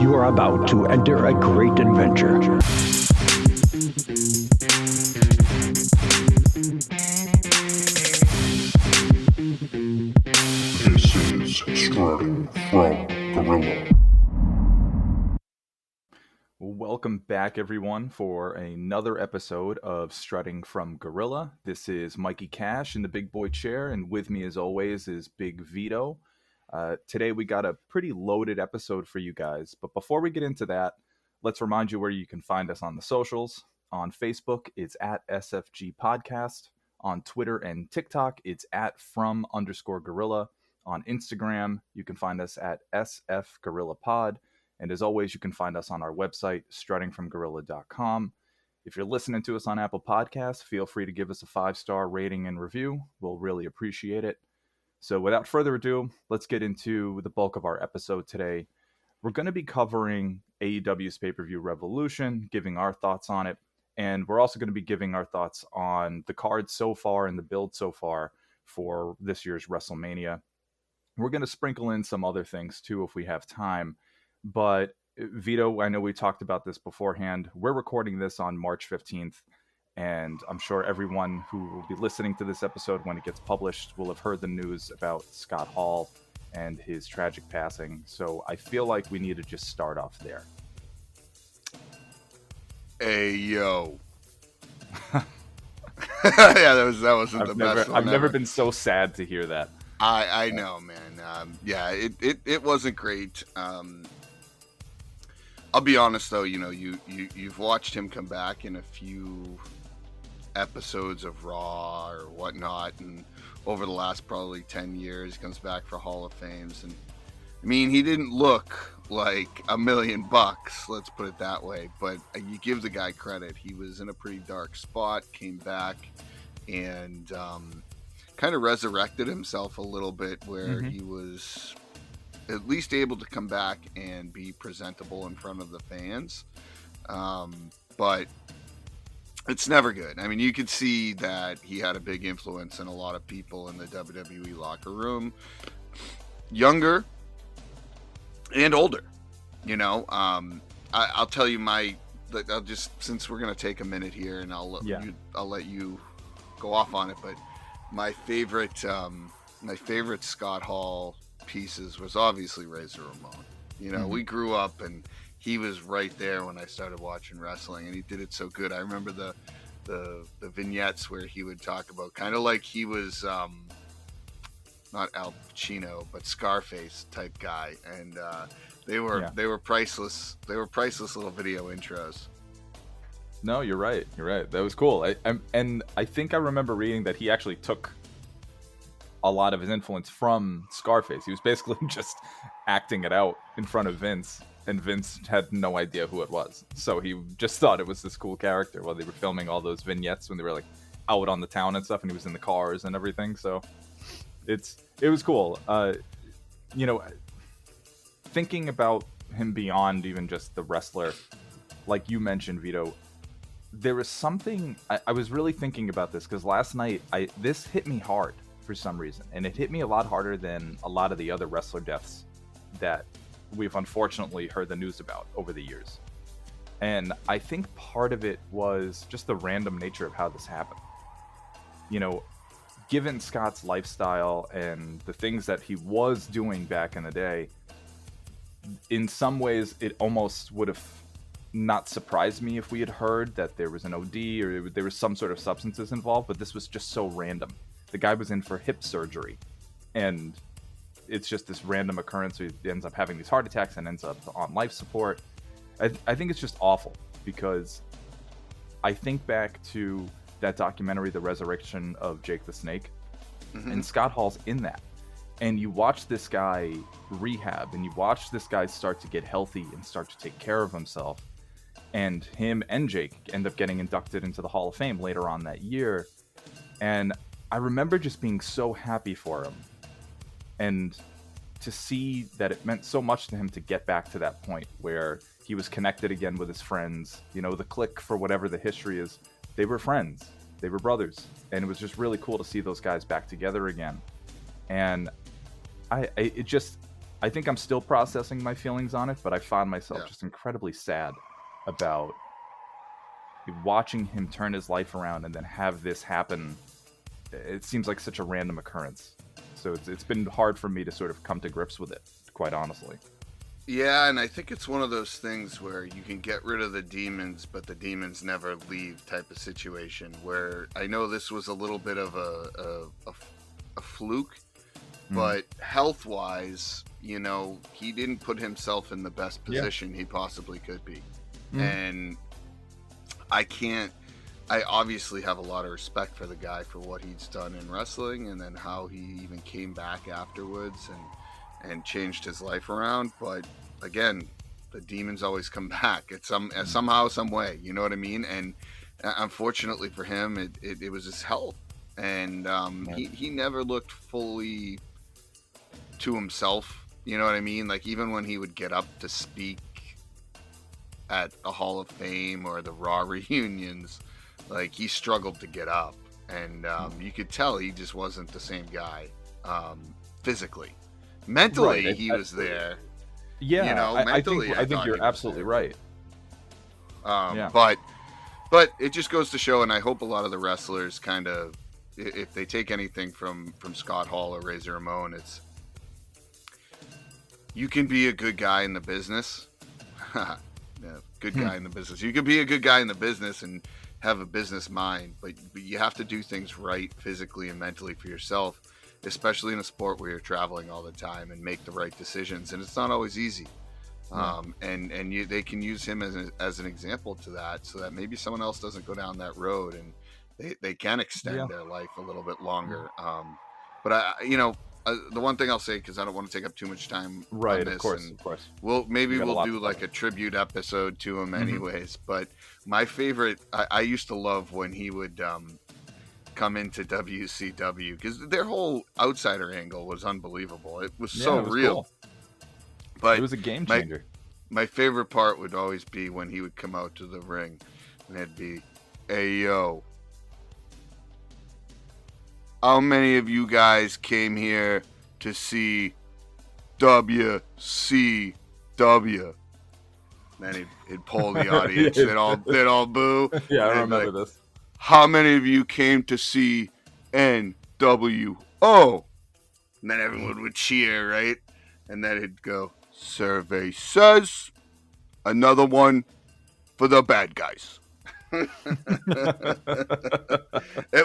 You are about to enter a great adventure. This is Strutting from Gorilla. Welcome back, everyone, for another episode of Strutting from Gorilla. This is Mikey Cash in the big boy chair, and with me, as always, is Big Vito. Today, we got a pretty loaded episode for you guys, but before we get into that, let's remind you where you can find us on the socials. On Facebook, it's at SFG Podcast. On Twitter and TikTok, it's at from_gorilla. On Instagram, you can find us at sfgorillapod. And as always, you can find us on our website, struttingfromgorilla.com. If you're listening to us on Apple Podcasts, feel free to give us a 5-star rating and review. We'll really appreciate it. So without further ado, let's get into the bulk of our episode today. We're going to be covering AEW's pay-per-view Revolution, giving our thoughts on it. And we're also going to be giving our thoughts on the card so far and the build so far for this year's Wrestlemania. We're going to sprinkle in some other things too if we have time. But Vito, I know we talked about this beforehand. We're recording this on March 15th, and I'm sure everyone who will be listening to this episode when it gets published will have heard the news about Scott Hall and his tragic passing. So I feel like we need to just start off there. Hey, yo. Yeah, that wasn't the best one I've never ever. been so sad to hear that. I know, man. It wasn't great. I'll be honest though, you've watched him come back in a few episodes of Raw or whatnot, and over the last probably 10 years, he comes back for Hall of Fames, and I mean, he didn't look like $1 million, let's put it that way, but you give the guy credit. He was in a pretty dark spot, came back, and kind of resurrected himself a little bit, where he was at least able to come back and be presentable in front of the fans. But it's never good. I mean, you could see that he had a big influence in a lot of people in the WWE locker room, younger and older. I'll tell you I'll just, since we're going to take a minute here, and I'll let you go off on it, but my favorite Scott Hall pieces was obviously Razor Ramon. We grew up and he was right there when I started watching wrestling, and he did it so good. I remember the vignettes where he would talk about, kind of like he was not Al Pacino but Scarface type guy, and they were priceless. They were priceless little video intros. No, you're right. That was cool. I think I remember reading that he actually took a lot of his influence from Scarface. He was basically just acting it out in front of Vince, and Vince had no idea who it was. So he just thought it was this cool character while they were filming all those vignettes when they were like out on the town and stuff, and he was in the cars and everything. So it was cool. Thinking about him beyond even just the wrestler, like you mentioned, Vito, there was something I was really thinking about this, because last night this hit me hard for some reason, and it hit me a lot harder than a lot of the other wrestler deaths that we've unfortunately heard the news about over the years. And I think part of it was just the random nature of how this happened. Given Scott's lifestyle and the things that he was doing back in the day, in some ways it almost would have not surprised me if we had heard that there was an OD or there was some sort of substances involved, but this was just so random. The guy was in for hip surgery, and it's just this random occurrence. He ends up having these heart attacks and ends up on life support. I think it's just awful, because I think back to that documentary, The Resurrection of Jake the Snake, and Scott Hall's in that. And you watch this guy rehab, and you watch this guy start to get healthy and start to take care of himself. And him and Jake end up getting inducted into the Hall of Fame later on that year. And I remember just being so happy for him, and to see that it meant so much to him to get back to that point where he was connected again with his friends. The Clique, for whatever the history is, they were friends, they were brothers, and it was just really cool to see those guys back together again. And I think I'm still processing my feelings on it, but I found myself just incredibly sad about watching him turn his life around and then have this happen. It seems like such a random occurrence. So it's been hard for me to sort of come to grips with it, quite honestly. Yeah, and I think it's one of those things where you can get rid of the demons, but the demons never leave type of situation, where I know this was a little bit of a fluke, but health-wise, you know, he didn't put himself in the best position he possibly could be. And I obviously have a lot of respect for the guy for what he's done in wrestling, and then how he even came back afterwards and changed his life around. But again, the demons always come back. It's somehow, some way, you know what I mean? And unfortunately for him, it was his health. And he never looked fully to himself, you know what I mean? Like, even when he would get up to speak at a Hall of Fame or the Raw reunions, like, he struggled to get up. And you could tell he just wasn't the same guy physically. Mentally, he was there. Yeah, you know, mentally, I think you're absolutely right. But it just goes to show, and I hope a lot of the wrestlers kind of, if they take anything from Scott Hall or Razor Ramon, it's, you can be a good guy in the business. Good guy in the business. You can be a good guy in the business and have a business mind, but you have to do things right physically and mentally for yourself, especially in a sport where you're traveling all the time, and make the right decisions. And it's not always easy. They can use him as an example to that, so that maybe someone else doesn't go down that road, and they can extend their life a little bit longer. But the one thing I'll say, because I don't want to take up too much time on this, of course. We'll do like a tribute episode to him anyways. But my favorite, I used to love when he would come into WCW, because their whole outsider angle was unbelievable. It was real. Cool. But it was a game changer. My favorite part would always be when he would come out to the ring, and it'd be, "Hey, yo, how many of you guys came here to see WCW?" Then he'd pull the audience. They'd all boo. Yeah, I remember this. "How many of you came to see NWO?" And then everyone would cheer, right? And then he'd go, "Survey says another one for the bad guys." It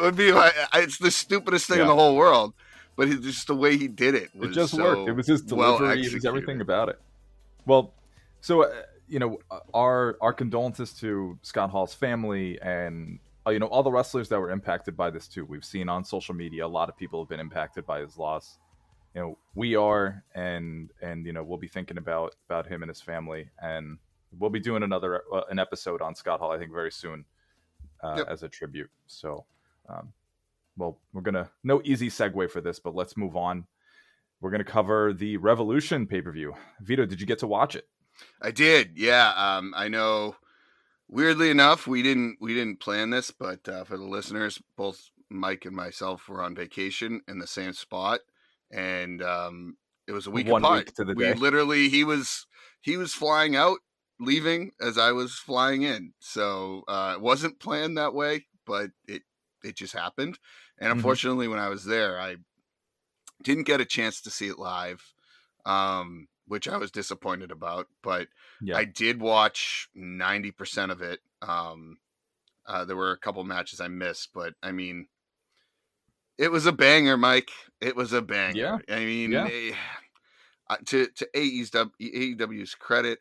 would be like, it's the stupidest thing in the whole world, but just the way he did it was, it just worked. It was his delivery. It was everything about it. Well, so our condolences to Scott Hall's family, and all the wrestlers that were impacted by this too. We've seen on social media a lot of people have been impacted by his loss. We are, and we'll be thinking about him and his family, and we'll be doing an episode on Scott Hall, I think, very soon, as a tribute. So, we're gonna, no easy segue for this, but let's move on. We're gonna cover the Revolution pay-per-view. Vito, did you get to watch it? I did, yeah. I know. Weirdly enough, we didn't plan this, but for the listeners, both Mike and myself were on vacation in the same spot. And it was a week apart. 1 week to the day. Literally, he was flying out, leaving as I was flying in. So it wasn't planned that way, but it just happened. And unfortunately, when I was there, I didn't get a chance to see it live, which I was disappointed about. But I did watch 90% of it. There were a couple matches I missed, but I mean, it was a banger, Mike. It was a banger. Yeah. I mean, to AEW's credit,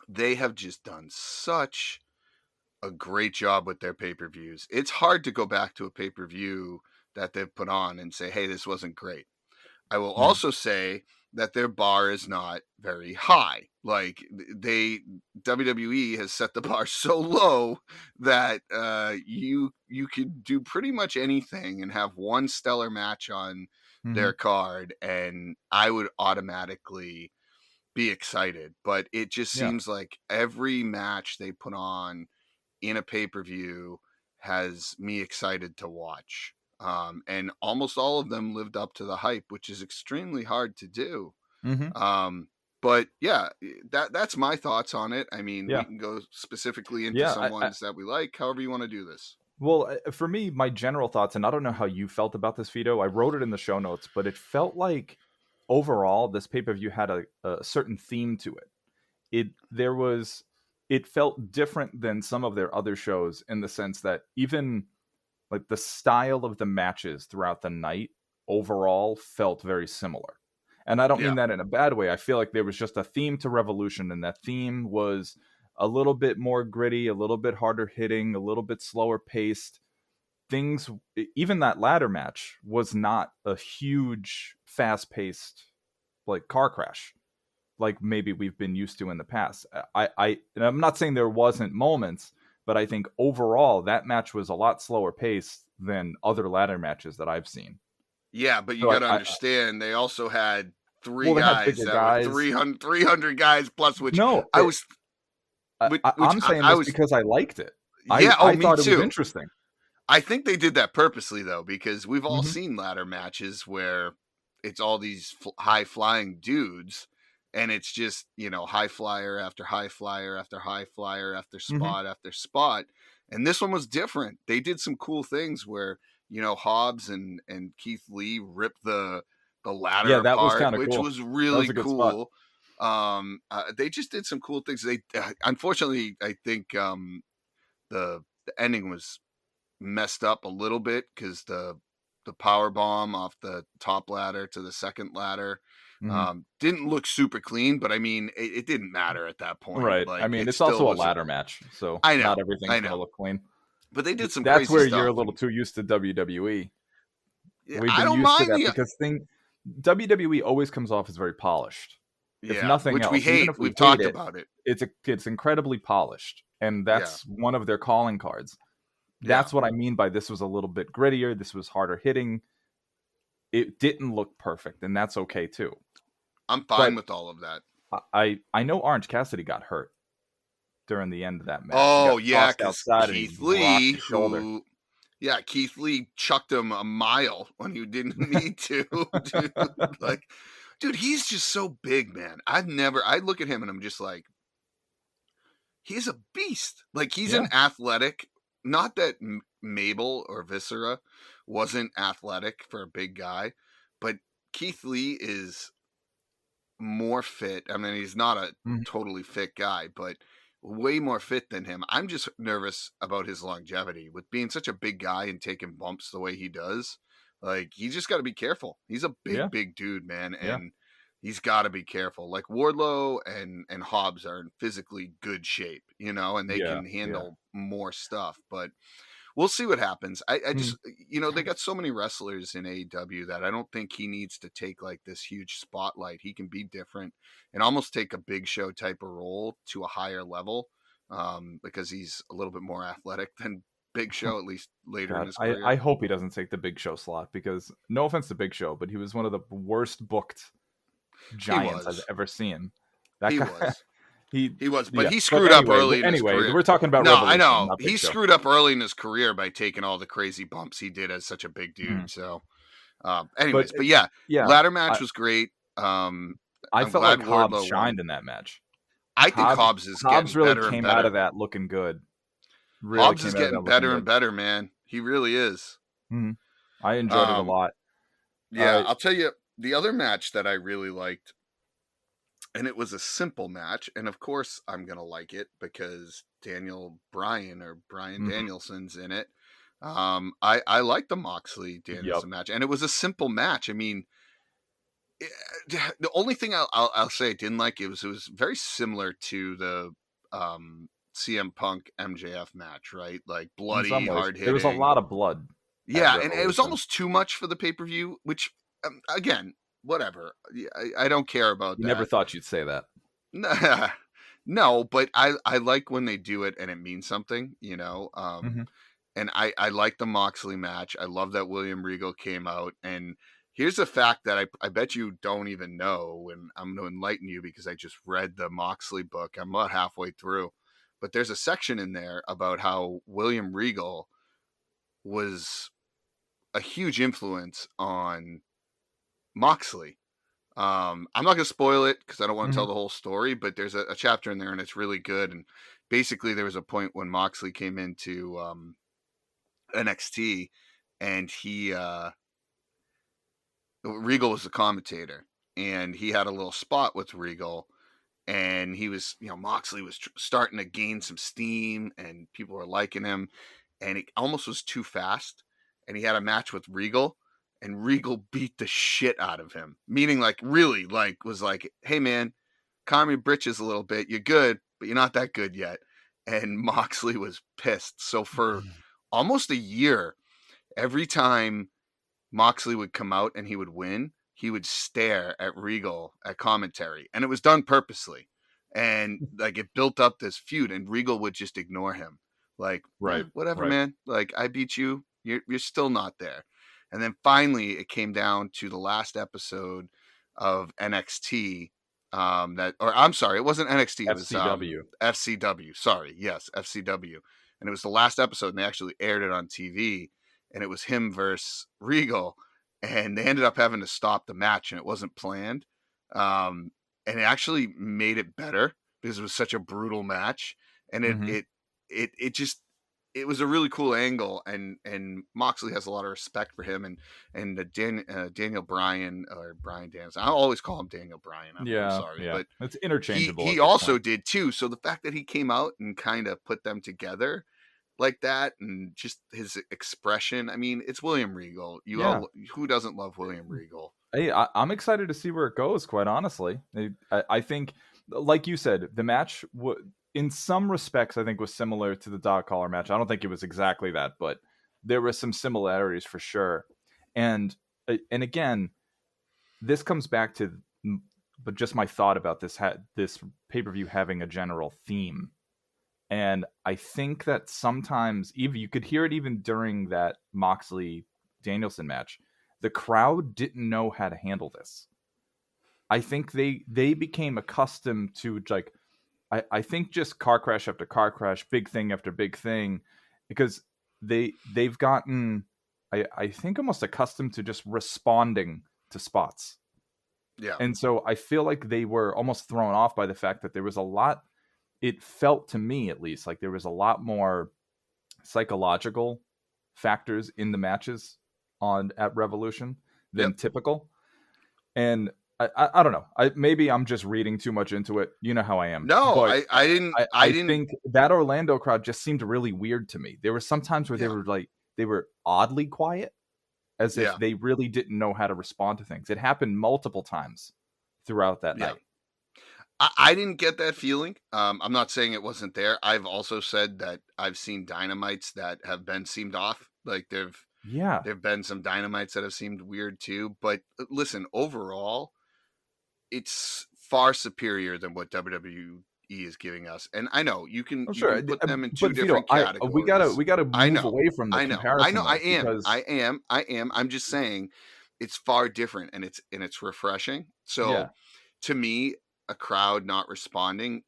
they have just done such a great job with their pay-per-views. It's hard to go back to a pay-per-view that they've put on and say, "Hey, this wasn't great." I will also say that their bar is not very high. Like, WWE has set the bar so low that you could do pretty much anything and have one stellar match on their card, and I would automatically be excited. But it just seems like every match they put on in a pay-per-view has me excited to watch. And almost all of them lived up to the hype, which is extremely hard to do. But yeah, that's my thoughts on it. I mean, Yeah. we can go specifically into Yeah, some ones that we like, however you want to do this. Well, for me, my general thoughts, and I don't know how you felt about this, Vito. I wrote it in the show notes, but it felt like overall this pay-per-view had a certain theme to it. It felt different than some of their other shows in the sense that even like the style of the matches throughout the night overall felt very similar. And I don't mean that in a bad way. I feel like there was just a theme to Revolution, and that theme was a little bit more gritty, a little bit harder hitting, a little bit slower paced. Things, even that ladder match was not a huge, fast paced like car crash like maybe we've been used to in the past. And I'm not saying there wasn't moments, but I think overall that match was a lot slower paced than other ladder matches that I've seen. Yeah, but you got to understand, they also had three guys that were 300 guys plus, which I'm saying this because I liked it. Yeah, I thought it was interesting. I think they did that purposely, though, because we've all seen ladder matches where it's all these high-flying dudes, and it's just, high flyer after high flyer after high flyer after spot after spot. And this one was different. They did some cool things where, Hobbs and Keith Lee ripped the ladder apart, which was really cool. They just did some cool things. They unfortunately, I think the ending was messed up a little bit because the power bomb off the top ladder to the second ladder didn't look super clean, but I mean it didn't matter at that point, right? Like, I mean it's also a ladder match, so I know, not everything's gonna look clean. But they did some that's crazy where stuff. You're a little too used to WWE. Yeah, We've been used to that because WWE always comes off as very polished. If nothing which else, we hate. We've talked about it. It's incredibly polished, and that's one of their calling cards. That's what I mean by this was a little bit grittier. This was harder hitting. It didn't look perfect, and that's okay too. I'm fine with all of that. I know Orange Cassidy got hurt during the end of that match. Oh yeah, because Keith Lee, Keith Lee chucked him a mile when he didn't need to. Dude, he's just so big, man. I look at him and I'm just like, he's a beast. Like, he's an athletic. Not that Mabel or Viscera wasn't athletic for a big guy, but Keith Lee is more fit. I mean, he's not a totally fit guy, but way more fit than him. I'm just nervous about his longevity with being such a big guy and taking bumps the way he does. Like, you just got to be careful. He's a big dude, man, and he's got to be careful. Like, Wardlow and Hobbs are in physically good shape, and they can handle more stuff. But we'll see what happens. I just, they got so many wrestlers in AEW that I don't think he needs to take like this huge spotlight. He can be different and almost take a Big Show type of role to a higher level because he's a little bit more athletic than Big Show, at least later in his career. I hope he doesn't take the Big Show slot because no offense to Big Show, but he was one of the worst booked giants I've ever seen. He was, but he screwed up early in his career. We're talking about Revolution, I know. He screwed up early in his career by taking all the crazy bumps he did as such a big dude. So, anyways, but ladder match was great. I felt like Hobbs shined in that match. I think Hobbs is getting really better came and better. Out of that looking good. Hobbs is getting better and better, man. He really is. I enjoyed it a lot. Yeah, I'll tell you the other match that I really liked, and it was a simple match, and of course I'm gonna like it because Brian Danielson's in it. I like the Moxley Danielson match, and it was a simple match. I mean, the only thing I'll say I didn't like it was very similar to the CM Punk MJF match, right? Like bloody, hard hitting. There was a lot of blood. Yeah, and it was almost too much for the pay-per-view, which again, whatever. I don't care about that. Never thought you'd say that. No, but I like when they do it and it means something, And I like the Moxley match. I love that William Regal came out. And here's a fact that I bet you don't even know, and I'm going to enlighten you because I just read the Moxley book. I'm about halfway through. But there's a section in there about how William Regal was a huge influence on Moxley. I'm not going to spoil it because I don't want to tell Mhm. the whole story, but there's a chapter in there and it's really good. And basically, there was a point when Moxley came into NXT and Regal was the commentator and he had a little spot with Regal. And he was, Moxley was starting to gain some steam and people were liking him. And it almost was too fast. And he had a match with Regal and Regal beat the shit out of him. Meaning like really like was like, hey man, calm your britches a little bit. You're good, but you're not that good yet. And Moxley was pissed. So for almost a year, every time Moxley would come out and he would win, he would stare at Regal at commentary. And it was done purposely. And like it built up this feud and Regal would just ignore him. Like, Right. whatever, Right. man. Like, I beat you. You're still not there. And then finally it came down to the last episode of NXT. I'm sorry, it wasn't NXT, it was FCW. FCW. Sorry, yes, FCW. And it was the last episode and they actually aired it on TV. And it was him versus Regal, and they ended up having to stop the match, and it wasn't planned. And it actually made it better because it was such a brutal match, and Mhm. it was a really cool angle, and Moxley has a lot of respect for him, and Daniel Bryan or Brian Daniels. I always call him Daniel Bryan. I'm Yeah. sorry, Yeah. but It's interchangeable at he this also point. did too. So the fact that he came out and kind of put them together like that and just his expression. I mean, it's William Regal. Yeah. Who doesn't love William Regal? Hey, I'm excited to see where it goes, quite honestly. I think, like you said, the match, in some respects, I think was similar to the dog collar match. I don't think it was exactly that, but there were some similarities for sure. And again, this comes back to, but just my thought about this pay-per-view having a general theme. And I think that sometimes, even you could hear it even during that Moxley Danielson match, the crowd didn't know how to handle this. I think they became accustomed to like, I think just car crash after car crash, big thing after big thing, because they've gotten, I think, almost accustomed to just responding to spots. Yeah. And so I feel like they were almost thrown off by the fact that there was a lot, it felt to me at least like there was a lot more psychological factors in the matches at Revolution than Yep. typical. And I don't know. Maybe I'm just reading too much into it. You know how I am. No, But I didn't. I think that Orlando crowd just seemed really weird to me. There were some times where they were oddly quiet, as if they really didn't know how to respond to things. It happened multiple times throughout that night. I didn't get that feeling. I'm not saying it wasn't there. I've also said that I've seen dynamites that have been seemed off. Like there've been some dynamites that have seemed weird too. But listen, overall, it's far superior than what WWE is giving us. And I know you can put them in two different categories. We gotta move away from the comparison. I am. I'm just saying it's far different and it's refreshing. So to me, a crowd not responding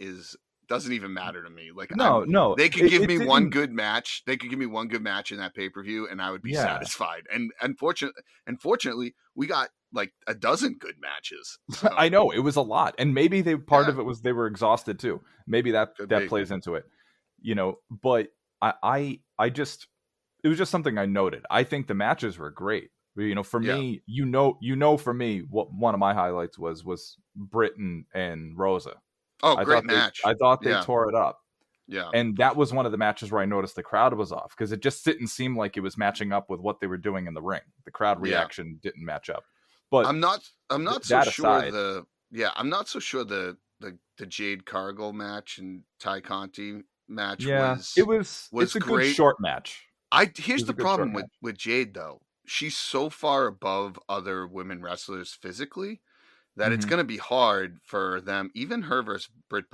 doesn't even matter to me. Like no, they could give me one good match. They could give me one good match in that pay-per-view and I would be satisfied. And unfortunately, we got like a dozen good matches. So. I know it was a lot. And maybe part of it was they were exhausted too. Maybe that plays into it. But I just, it was just something I noted. I think the matches were great. For me, for me, what one of my highlights was Britt and Rosa. Oh, great match. I thought they tore it up. Yeah. And that was one of the matches where I noticed the crowd was off because it just didn't seem like it was matching up with what they were doing in the ring. The crowd reaction didn't match up. But I'm not so sure I'm not so sure the Jade Cargill match and Ty Conti match was it's a great. Good short match. Here's the problem with Jade though. She's so far above other women wrestlers physically that it's going to be hard for them. Even her versus Britt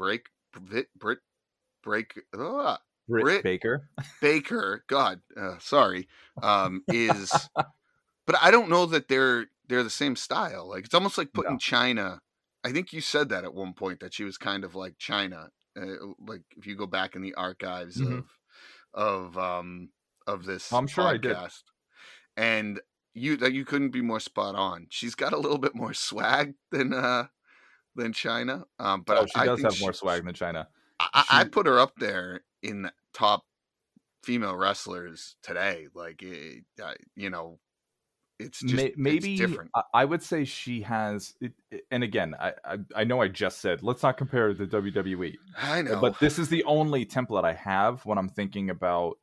Baker. God, sorry. But I don't know that they're the same style. Like it's almost like putting China. I think you said that at one point that she was kind of like China. Like if you go back in the archives of this I'm sure podcast. I did. And you couldn't be more spot on. She's got a little bit more swag than China. But Oh, she I does think have more swag than China. I put her up there in the top female wrestlers today. Like, it's just it's Maybe different. I would say she has. And again, I know I just said let's not compare the WWE, I know, but this is the only template I have when I'm thinking about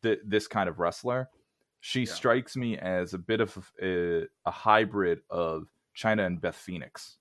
this kind of wrestler. She strikes me as a bit of a hybrid of China and Beth Phoenix,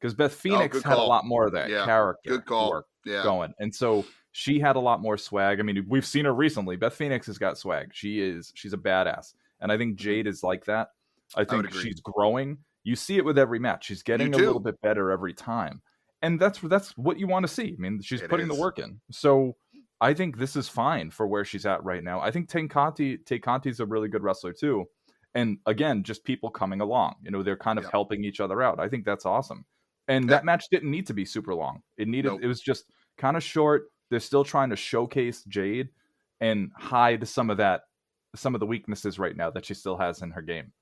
because Beth Phoenix had a lot more of that character work going, and so she had a lot more swag. I mean, we've seen her recently. Beth Phoenix has got swag. She's a badass, and I think Jade is like that. I think she's growing. You see it with every match. She's getting a little bit better every time, and that's what you want to see. I mean, she's putting the work in. So I think this is fine for where she's at right now. I think Tay Conti's a really good wrestler too. And again, just people coming along. They're kind of helping each other out. I think that's awesome. And that match didn't need to be super long. It was just kind of short. They're still trying to showcase Jade and hide some of the weaknesses right now that she still has in her game.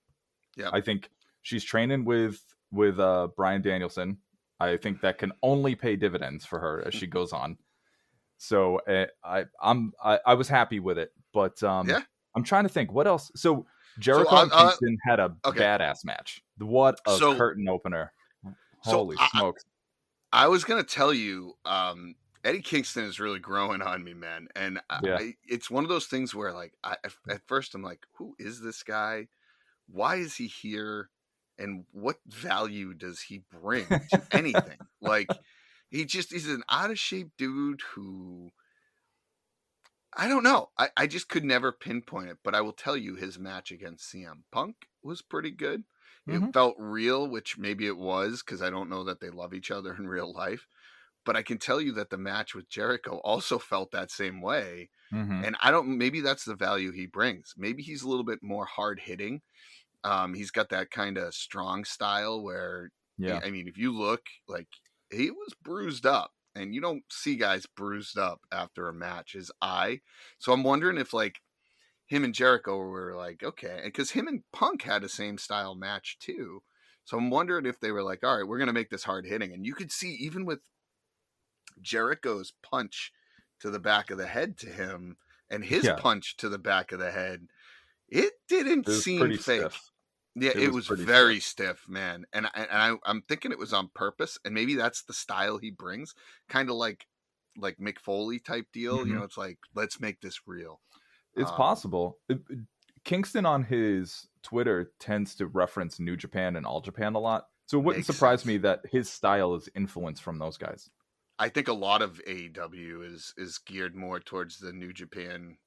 Yeah. I think she's training with Bryan Danielson. I think that can only pay dividends for her as she goes on. So I was happy with it, but I'm trying to think what else. So Jericho and Kingston had a badass match. What a curtain opener! Holy smokes! I was gonna tell you, Eddie Kingston is really growing on me, man. And it's one of those things where, like, at first I'm like, who is this guy? Why is he here? And what value does he bring to anything? Like, he's an out of shape dude who, I don't know. I just could never pinpoint it, but I will tell you his match against CM Punk was pretty good. It felt real, which maybe it was, because I don't know that they love each other in real life. But I can tell you that the match with Jericho also felt that same way. And maybe that's the value he brings. Maybe he's a little bit more hard hitting. He's got that kind of strong style where, I mean, if you look, like, he was bruised up, and you don't see guys bruised up after a match. His eye. So I'm wondering if, like, him and Jericho were like, okay, because him and Punk had the same style match too. So I'm wondering if they were like, all right, we're going to make this hard hitting. And you could see even with Jericho's punch to the back of the head to him and his punch to the back of the head, it didn't seem fake. Stiff. Yeah, it was very stiff, man. And I'm thinking it was on purpose, and maybe that's the style he brings, kind of like Mick Foley type deal. It's like, let's make this real. It's possible. Kingston on his Twitter tends to reference New Japan and All Japan a lot, so it wouldn't surprise me that his style is influenced from those guys. I think a lot of AEW is geared more towards the New Japan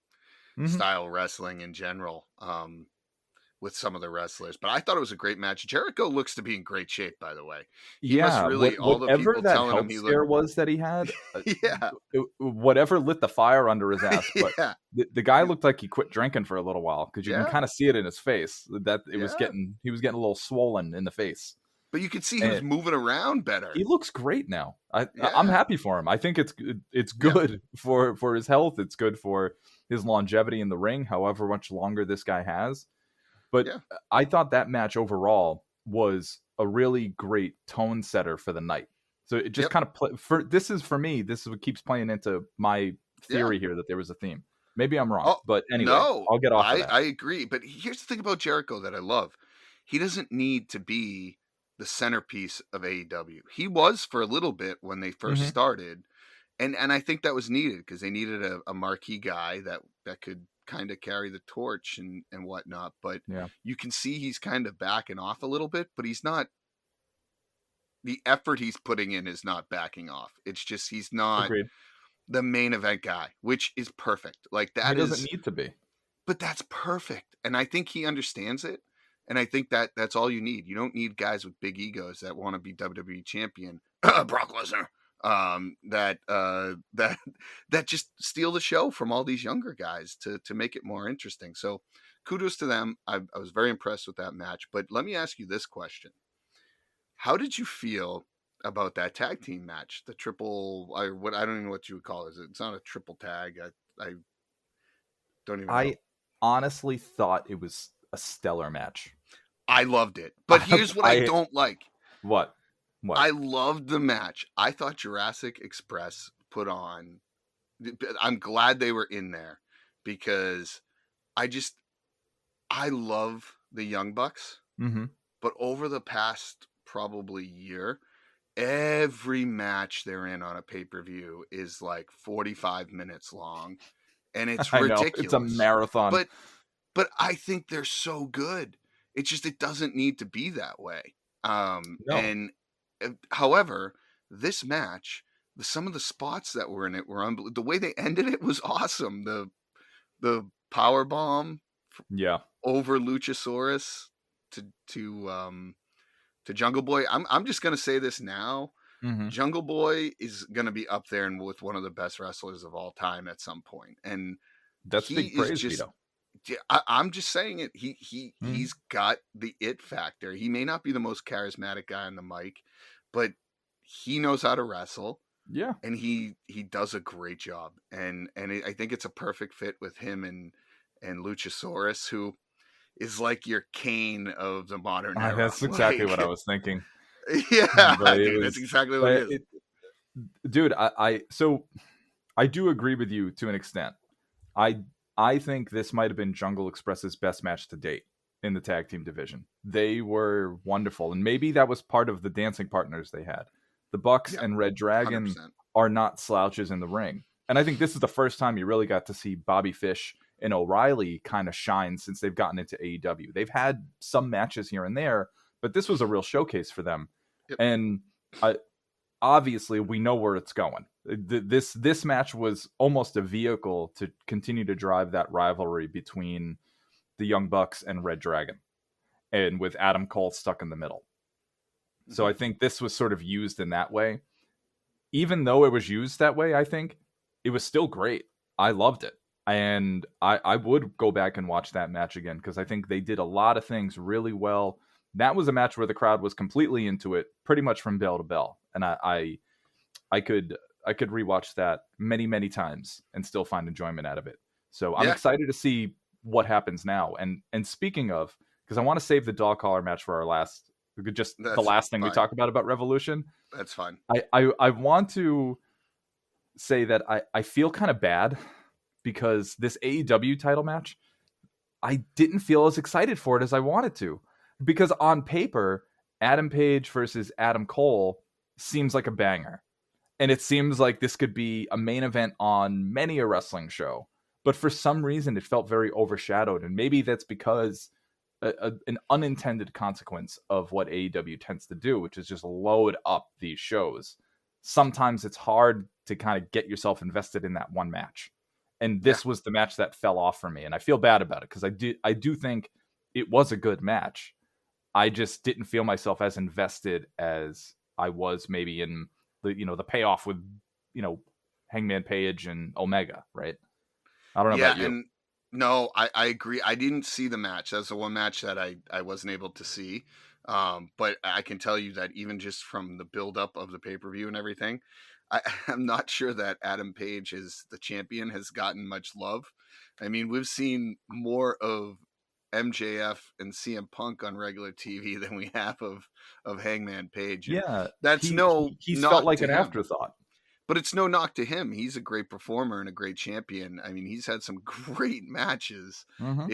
style wrestling in general. With some of the wrestlers, but I thought it was a great match. Jericho looks to be in great shape, by the way. He must really, all the people that telling him he looked... was that he had, whatever lit the fire under his ass. But the guy looked like he quit drinking for a little while, because you can kind of see it in his face that he was getting a little swollen in the face. But you could see he was moving around better. He looks great now. I'm happy for him. I think it's good for his health. It's good for his longevity in the ring, however much longer this guy has. But I thought that match overall was a really great tone setter for the night. So it just kind of this is what keeps playing into my theory here, that there was a theme. Maybe I'm wrong, but anyway, I'll get off of that. I agree. But here's the thing about Jericho that I love. He doesn't need to be the centerpiece of AEW. He was for a little bit when they first started. And I think that was needed, because they needed a marquee guy that could kind of carry the torch and whatnot. But you can see he's kind of backing off a little bit, but he's not. The effort he's putting in is not backing off. It's just he's not the main event guy, which is perfect. Like, that doesn't need to be. But that's perfect. And I think he understands it. And I think that's all you need. You don't need guys with big egos that want to be WWE champion. Brock Lesnar. That just steal the show from all these younger guys to make it more interesting. So kudos to them. I was very impressed with that match. But let me ask you this question. How did you feel about that tag team match? The triple, I don't even know what you would call it. It's not a triple tag. I don't even know. I honestly thought it was a stellar match. I loved it. But here's what I don't like. What? I loved the match. I thought Jurassic Express put on. I'm glad they were in there because I love the Young Bucks. Mm-hmm. But over the past probably year, every match they're in on a pay-per-view is like 45 minutes long, and it's ridiculous. It's a marathon. But I think they're so good. It doesn't need to be that way. No. And however, this match, some of the spots that were in it were unbelievable. The way they ended it was awesome. The power bomb, over Luchasaurus to Jungle Boy. I'm just gonna say this now. Mm-hmm. Jungle Boy is gonna be up there and with one of the best wrestlers of all time at some point, and that's big praise, Vito. I'm just saying it. He's got the it factor. He may not be the most charismatic guy on the mic, but he knows how to wrestle. Yeah, and he does a great job. And I think it's a perfect fit with him and Luchasaurus, who is like your Kane of the modern era. That's exactly what I was thinking. Yeah, dude, that's exactly what it is. Dude, I do agree with you to an extent. I think this might have been Jungle Express's best match to date in the tag team division. They were wonderful, and maybe that was part of the dancing partners they had. The Bucks and Red Dragon 100%. are not slouches in the ring. And I think this is the first time you really got to see Bobby Fish and O'Reilly kind of shine since they've gotten into AEW. They've had some matches here and there, but this was a real showcase for them. Yep. And obviously, we know where it's going. This match was almost a vehicle to continue to drive that rivalry between the Young Bucks and Red Dragon, and with Adam Cole stuck in the middle. So I think this was sort of used in that way. Even though it was used that way, I think it was still great. I loved it. And I would go back and watch that match again because I think they did a lot of things really well. That was a match where the crowd was completely into it, pretty much from bell to bell. And I could rewatch that many, many times and still find enjoyment out of it. So I'm excited to see what happens now. And speaking of, because I want to save the dog collar match for our last. The last thing we talk about Revolution. That's fine. I want to say that I feel kind of bad because this AEW title match, I didn't feel as excited for it as I wanted to. Because on paper, Adam Page versus Adam Cole seems like a banger. And it seems like this could be a main event on many a wrestling show. But for some reason, it felt very overshadowed. And maybe that's because an unintended consequence of what AEW tends to do, which is just load up these shows. Sometimes it's hard to kind of get yourself invested in that one match. And this was the match that fell off for me. And I feel bad about it because I do think it was a good match. I just didn't feel myself as invested as I was maybe in the payoff with, Hangman Page and Omega, right? I don't know about you. And no, I agree. I didn't see the match. That's the one match that I wasn't able to see. But I can tell you that even just from the build-up of the pay-per-view and everything, I'm not sure that Adam Page as the champion has gotten much love. I mean, we've seen more of MJF and CM Punk on regular TV than we have of Hangman Page. Yeah, that's he's felt like an afterthought. But it's no knock to him. He's a great performer and a great champion. I mean, he's had some great matches. Mm-hmm.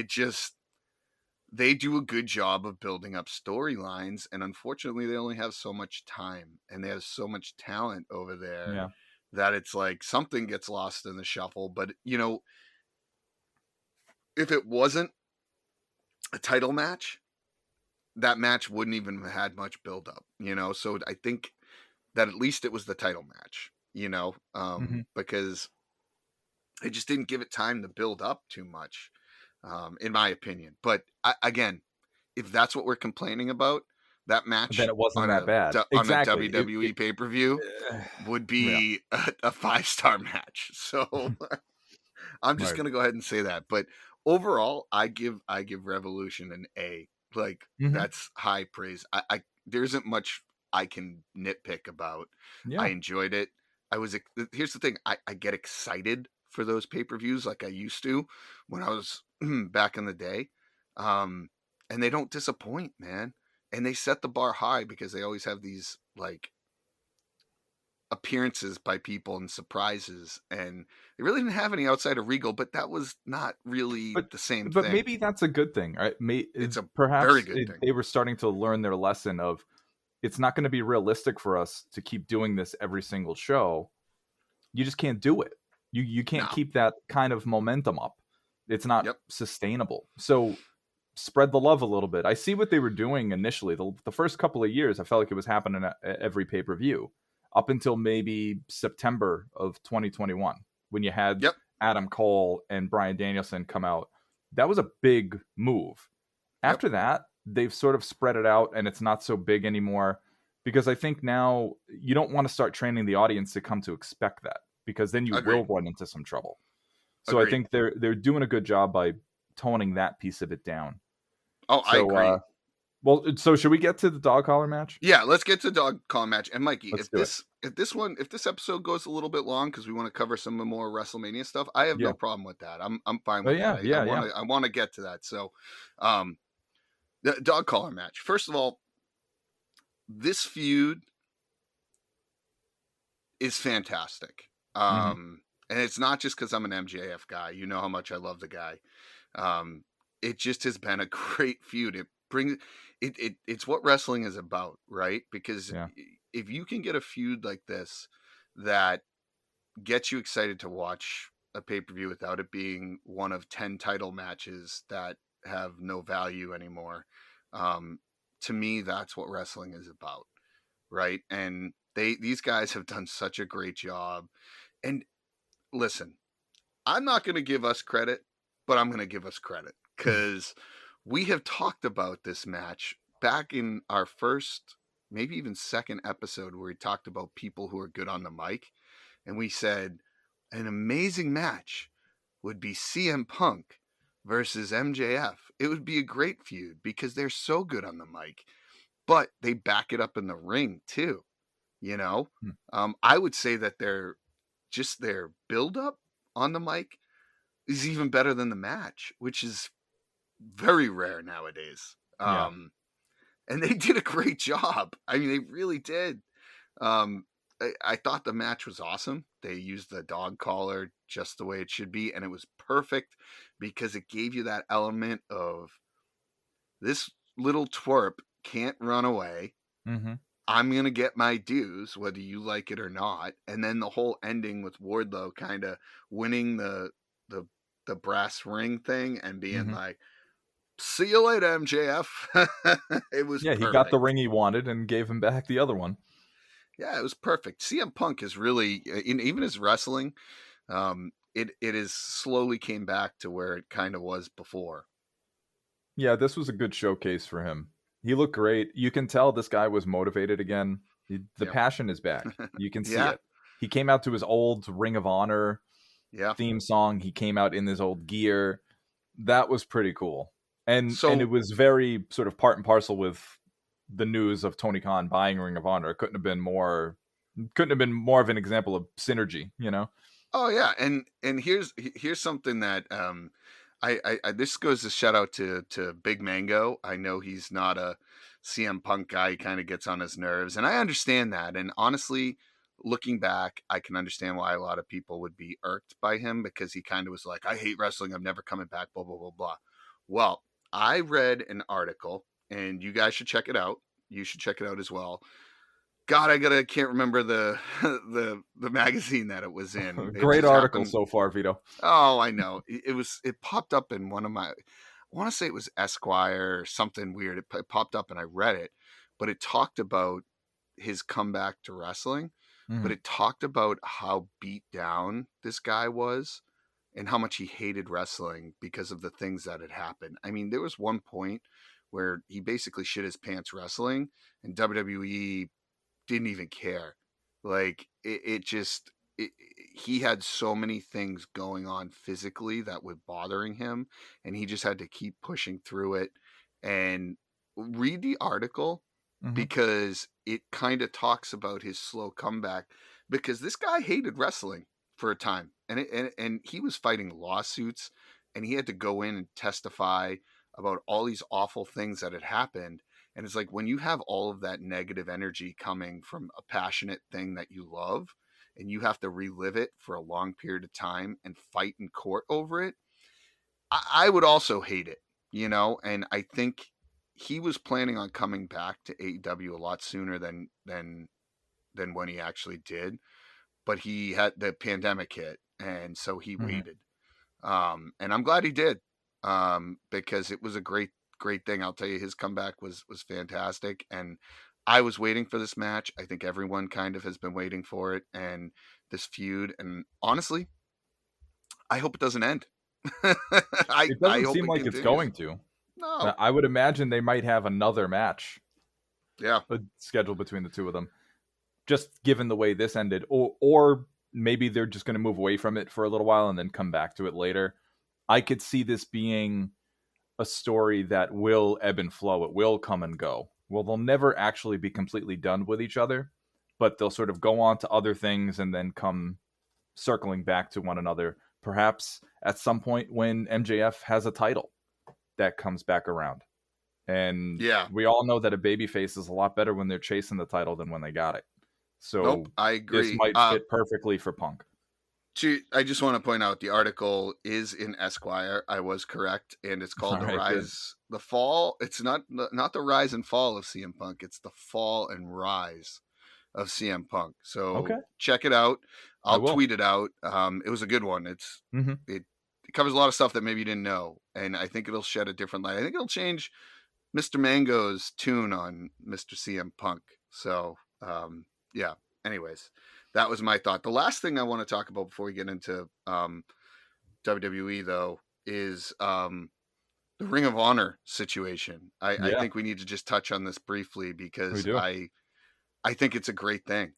They do a good job of building up storylines, and unfortunately they only have so much time and they have so much talent over there that it's like something gets lost in the shuffle. But, if it wasn't a title match, that match wouldn't even have had much buildup, So I think that at least it was the title match. Because it just didn't give it time to build up too much, in my opinion. But again, if that's what we're complaining about, that match then it wasn't that bad. Exactly. On a WWE pay-per-view would be a 5-star match. So I'm just going to go ahead and say that. But overall, I give Revolution an A. That's high praise. There isn't much I can nitpick about. Yeah. I enjoyed it. Here's the thing. I get excited for those pay-per-views like I used to when I was back in the day. And they don't disappoint, man. And they set the bar high because they always have these like appearances by people and surprises, and they really didn't have any outside of Regal, but that was not really But the same but thing. maybe that's a good thing, right? It's a Perhaps very good thing. they were starting to learn their lesson of it's not going to be realistic for us to keep doing this every single show. You just can't do it. You can't No. keep that kind of momentum up. It's not Yep. sustainable. So spread the love a little bit. I see what they were doing initially. The first couple of years, I felt like it was happening at every pay-per-view up until maybe September of 2021 when you had Yep. Adam Cole and Bryan Danielson come out. That was a big move. After that, they've sort of spread it out and it's not so big anymore because I think now you don't want to start training the audience to come to expect that because then you Agreed. will run into some trouble. So Agreed. I think they're doing a good job by toning that piece of it down. Oh, So, I agree. Well, so should we get to the dog collar match? Yeah, let's get to dog collar match. And Mikey, Let's if this episode goes a little bit long because we want to cover some more WrestleMania stuff, I have no problem with that. I'm fine with that. I want to get to that. So, the dog collar match. First of all, this feud is fantastic. And it's not just because I'm an MJF guy. You know how much I love the guy. It just has been a great feud. It brings it's what wrestling is about, right? Because if you can get a feud like this that gets you excited to watch a pay-per-view without it being one of 10 title matches that have no value anymore, to me, that's what wrestling is about, right? And these guys have done such a great job. And listen, I'm not going to give us credit, but I'm going to give us credit because we have talked about this match back in our first, maybe even second episode where we talked about people who are good on the mic. And we said an amazing match would be CM Punk versus MJF. It would be a great feud because they're so good on the mic, but they back it up in the ring too. You know, I would say that their build up on the mic is even better than the match, which is very rare nowadays. And they did a great job. I mean, they really did. I thought the match was awesome. They used the dog collar just the way it should be, and it was perfect because it gave you that element of this little twerp can't run away. I'm going to get my dues, whether you like it or not. And then the whole ending with Wardlow kind of winning the brass ring thing and being like, see you later, MJF. It was perfect. He got the ring he wanted and gave him back the other one. Yeah, it was perfect. CM Punk is really, even his wrestling, it is slowly came back to where it kind of was before. Yeah, this was a good showcase for him. He looked great. You can tell this guy was motivated again. The passion is back. You can see it. He came out to his old Ring of Honor theme song. He came out in his old gear. That was pretty cool. And it was very sort of part and parcel with the news of Tony Khan buying Ring of Honor. It couldn't have been more of an example of synergy, you know? Oh yeah. And here's something that I this goes a shout out to Big Mango. I know he's not a CM Punk guy. He kind of gets on his nerves, and I understand that. And honestly, looking back, I can understand why a lot of people would be irked by him because he kind of was like, I hate wrestling. I'm never coming back, blah, blah, blah, blah. Well, I read an article, and you guys should check it out. You should check it out as well. God, I can't remember the magazine that it was in. Great article so far, Vito. Oh, I know. It popped up in one of my, I want to say it was Esquire or something weird. It popped up and I read it, but it talked about his comeback to wrestling, but it talked about how beat down this guy was and how much he hated wrestling because of the things that had happened. I mean, there was one point where he basically shit his pants wrestling and WWE didn't even care. Like he had so many things going on physically that were bothering him, and he just had to keep pushing through it. And read the article because it kind of talks about his slow comeback, because this guy hated wrestling for a time, and he was fighting lawsuits, and he had to go in and testify about all these awful things that had happened. And it's like when you have all of that negative energy coming from a passionate thing that you love, and you have to relive it for a long period of time and fight in court over it, I would also hate it, and I think he was planning on coming back to AEW a lot sooner than when he actually did, but he had the pandemic hit, and so he waited. And I'm glad he did, because it was a great thing. I'll tell you, his comeback was fantastic, and I was waiting for this match. I think everyone kind of has been waiting for it, and this feud, and honestly, I hope it doesn't end. It doesn't seem like it's going to. No. I would imagine they might have another match scheduled between the two of them, just given the way this ended, or maybe they're just going to move away from it for a little while and then come back to it later. I could see this being a story that will ebb and flow. It will come and go. Well, they'll never actually be completely done with each other, but they'll sort of go on to other things and then come circling back to one another. Perhaps at some point when MJF has a title that comes back around. And we all know that a babyface is a lot better when they're chasing the title than when they got it. So I agree. This might fit perfectly for Punk. I just want to point out the article is in Esquire. I was correct, and it's called The Rise, The Fall. It's not the rise and fall of CM Punk. It's the fall and rise of CM Punk. So check it out. I'll tweet it out. It was a good one. It covers a lot of stuff that maybe you didn't know, and I think it'll shed a different light. I think it'll change Mr. Mango's tune on Mr. CM Punk. So anyways, that was my thought. The last thing I want to talk about before we get into WWE, though, is the Ring of Honor situation. I think we need to just touch on this briefly because I think it's a great thing.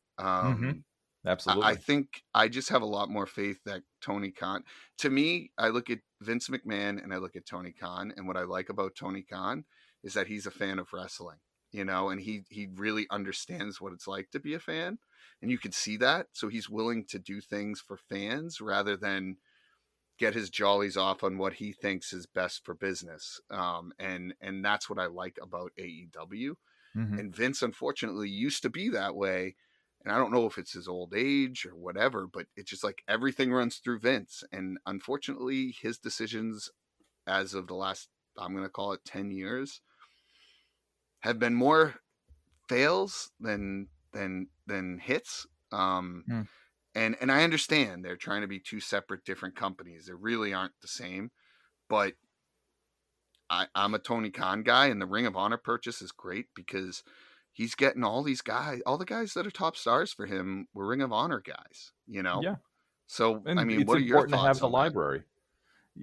Absolutely. I think I just have a lot more faith that Tony Khan, to me, I look at Vince McMahon and I look at Tony Khan, and what I like about Tony Khan is that he's a fan of wrestling, and he really understands what it's like to be a fan, and you can see that. So he's willing to do things for fans rather than get his jollies off on what he thinks is best for business. And that's what I like about AEW. And Vince, unfortunately, used to be that way. And I don't know if it's his old age or whatever, but it's just like everything runs through Vince. And unfortunately, his decisions as of the last, I'm going to call it 10 years, have been more fails than hits. And I understand they're trying to be two separate, different companies. They really aren't the same. But I'm a Tony Khan guy, and the Ring of Honor purchase is great because he's getting all these guys, all the guys that are top stars for him were Ring of Honor guys, Yeah. So, and I mean, what are your thoughts? It's important to have the that? library.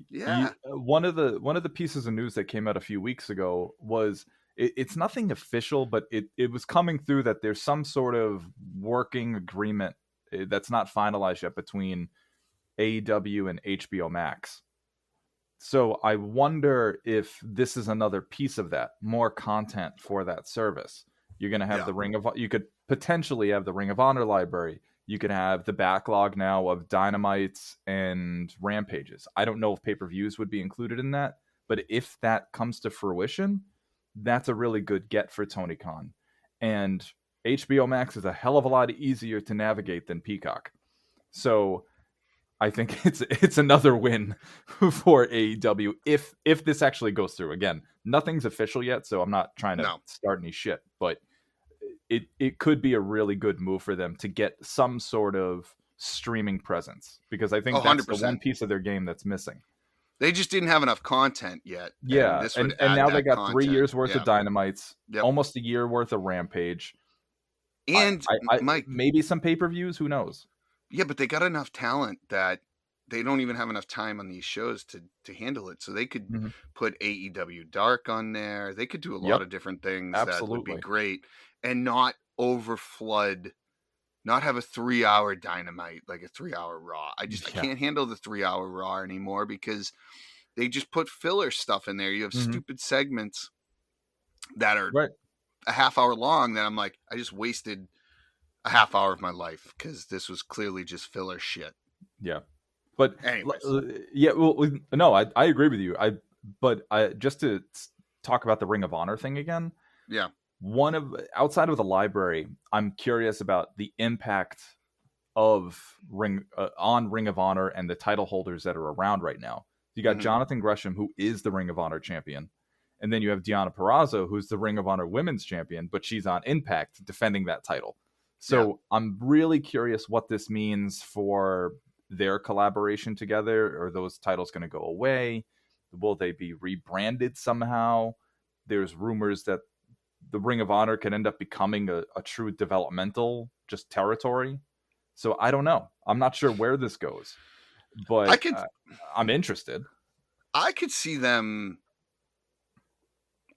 Yeah. One of the pieces of news that came out a few weeks ago was it's nothing official, but it was coming through that there's some sort of working agreement that's not finalized yet between AEW and HBO Max. So I wonder if this is another piece of that, more content for that service. You're going to have you could potentially have the Ring of Honor library. You could have the backlog now of Dynamites and Rampages. I don't know if pay-per-views would be included in that, but if that comes to fruition, that's a really good get for Tony Khan. And HBO Max is a hell of a lot easier to navigate than Peacock. So I think it's another win for AEW if this actually goes through. Again, nothing's official yet, so I'm not trying to start any shit, but it could be a really good move for them to get some sort of streaming presence, because I think that's 100%. The one piece of their game that's missing. They just didn't have enough content yet. Yeah, and now they got content. 3 years worth of Dynamites, almost a year worth of Rampage, and Mike, maybe some pay-per-views. Who knows? Yeah, but they got enough talent that they don't even have enough time on these shows to handle it. So they could put AEW Dark on there. They could do a lot of different things that would be great, and not overflood, not have a 3-hour Dynamite, like a 3-hour Raw. I can't handle the 3-hour Raw anymore because they just put filler stuff in there. You have stupid segments that are a half hour long that I'm like, I just wasted a half hour of my life because this was clearly just filler shit. Yeah. But anyways. no, I agree with you. But just to talk about the Ring of Honor thing again, Yeah. Outside of the library, I'm curious about the impact of on Ring of Honor and the title holders that are around right now. You got Jonathan Gresham, who is the Ring of Honor champion, and then you have Deonna Purrazzo, who's the Ring of Honor Women's champion, but she's on Impact defending that title. So I'm really curious what this means for their collaboration together. Are those titles going to go away? Will they be rebranded somehow? There's rumors that the Ring of Honor can end up becoming a true developmental just territory. So I don't know. I'm not sure where this goes, but I'm interested. I could see them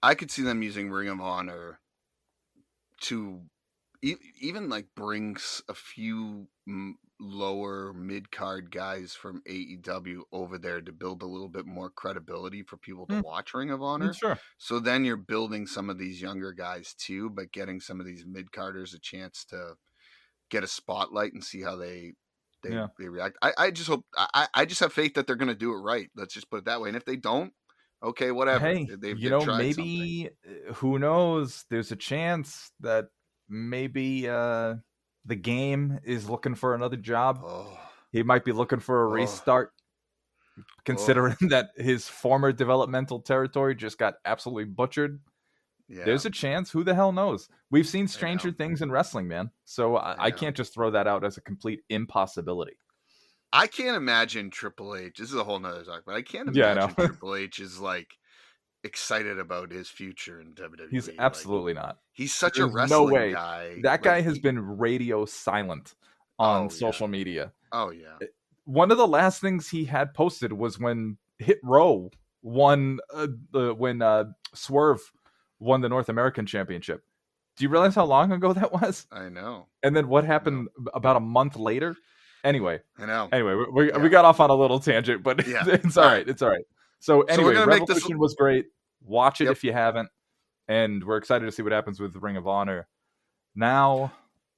using Ring of Honor to even like brings a few lower mid-card guys from AEW over there to build a little bit more credibility for people to watch Ring of Honor. Sure. So then you're building some of these younger guys too, but getting some of these mid-carders a chance to get a spotlight and see how they react. I just hope I just have faith that they're going to do it right. Let's just put it that way. And if they don't, okay, whatever. Hey, they've maybe something. Who knows? There's a chance that maybe the game is looking for another job. He might be looking for a restart, considering that his former developmental territory just got absolutely butchered. Yeah. There's a chance. Who the hell knows? We've seen stranger things in wrestling, man. So I can't just throw that out as a complete impossibility. I can't imagine Triple H. This is a whole nother talk, but I can't imagine Triple H is like excited about his future in WWE. He's absolutely not. He's such a wrestling guy. That guy has been radio silent on social media. Oh yeah. One of the last things he had posted was when Hit Row won when Swerve won the North American Championship. Do you realize how long ago that was? I know. And then what happened about a month later? Anyway, I know. Anyway, we got off on a little tangent, but it's all right. It's all right. So anyway, Revolution was great. Watch it if you haven't, and we're excited to see what happens with the Ring of Honor. Now,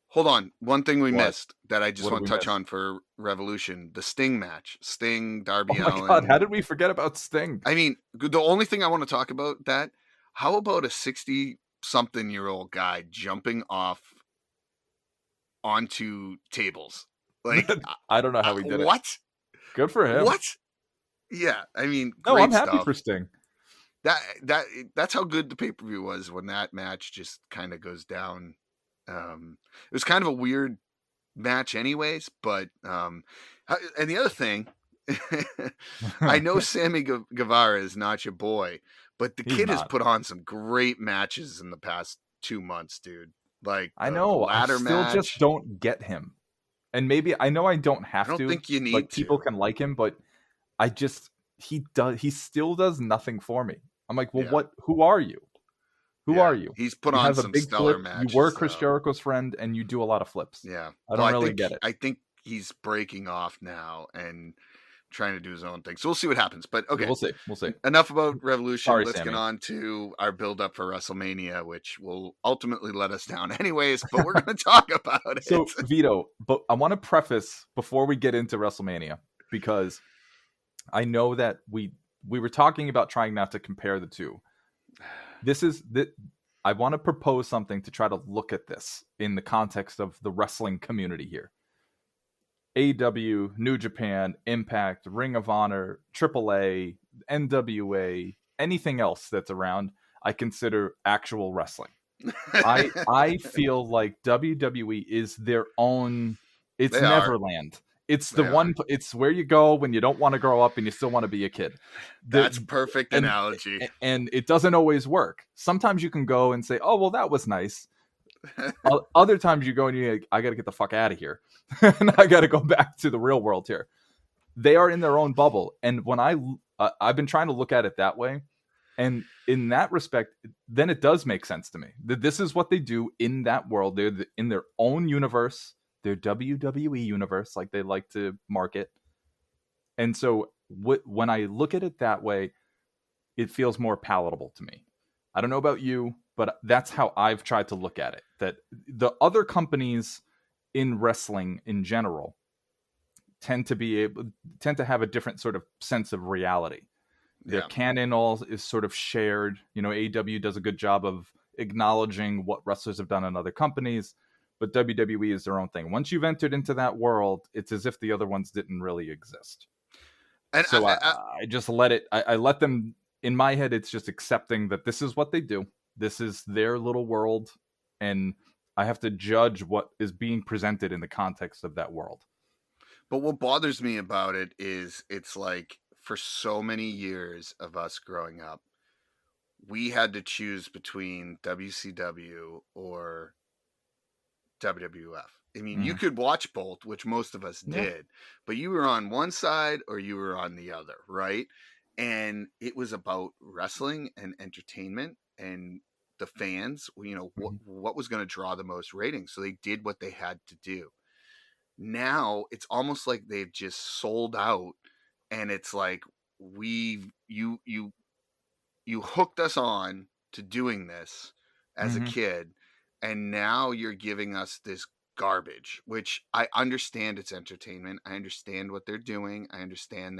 hold on. One thing we missed that I just want to touch on for Revolution: the Sting match. Sting, Darby Allin. Oh my God, how did we forget about Sting? I mean, the only thing I want to talk about that. How about a 60-something-year-old guy jumping off onto tables? Like, I don't know how he did it. What? Good for him. What? Yeah, I mean, great I'm happy stuff. For Sting. That's how good the pay-per-view was when that match just kind of goes down. It was kind of a weird match, anyways. But and the other thing, I know Sammy Guevara is not your boy. But the kid has put on some great matches in the past 2 months, dude. Like I know, I still just don't get him. And maybe I know I don't have to. I don't think you need to. People can like him, but he still does nothing for me. I'm like, well, who are you? Who are you? He's put on some stellar matches. You were Chris Jericho's friend, and you do a lot of flips. Yeah, I don't really get it. I think he's breaking off now and trying to do his own thing. So we'll see what happens. But okay, we'll see. Enough about Revolution. Sorry, Let's Sammy. get on to our build up for WrestleMania, which will ultimately let us down anyways, but we're going to talk about it. So Vito, but I want to preface before we get into WrestleMania, because I know that we were talking about trying not to compare the two. I want to propose something to try to look at this in the context of the wrestling community here. AEW, New Japan, Impact, Ring of Honor, AAA, NWA, anything else that's around, I consider actual wrestling. I feel like WWE is their own. It's Neverland. It's it's where you go when you don't want to grow up and you still want to be a kid. That's perfect analogy. And it doesn't always work. Sometimes you can go and say, oh, well, that was nice. Other times you go and you're like, I got to get the fuck out of here. And I got to go back to the real world here. They are in their own bubble. And when I've been trying to look at it that way. And in that respect, then it does make sense to me that this is what they do in that world. They're in their own universe, their WWE universe, like they like to market. And so when I look at it that way, it feels more palatable to me. I don't know about you, but that's how I've tried to look at it. That the other companies in wrestling in general tend to have a different sort of sense of reality. The canon all is sort of shared. You know, AEW does a good job of acknowledging what wrestlers have done in other companies, but WWE is their own thing. Once you've entered into that world, it's as if the other ones didn't really exist. And so I just let it. I let them. In my head, it's just accepting that this is what they do. This is their little world, and I have to judge what is being presented in the context of that world. But what bothers me about it is it's like for so many years of us growing up, we had to choose between WCW or WWF. I mean, you could watch both, which most of us did, but you were on one side or you were on the other, right? And it was about wrestling and entertainment and the fans, you know, what was going to draw the most ratings. So they did what they had to do. Now it's almost like they've just sold out, and it's like you hooked us on to doing this as a kid, and now you're giving us this garbage, which I understand it's entertainment. I understand what they're doing. I understand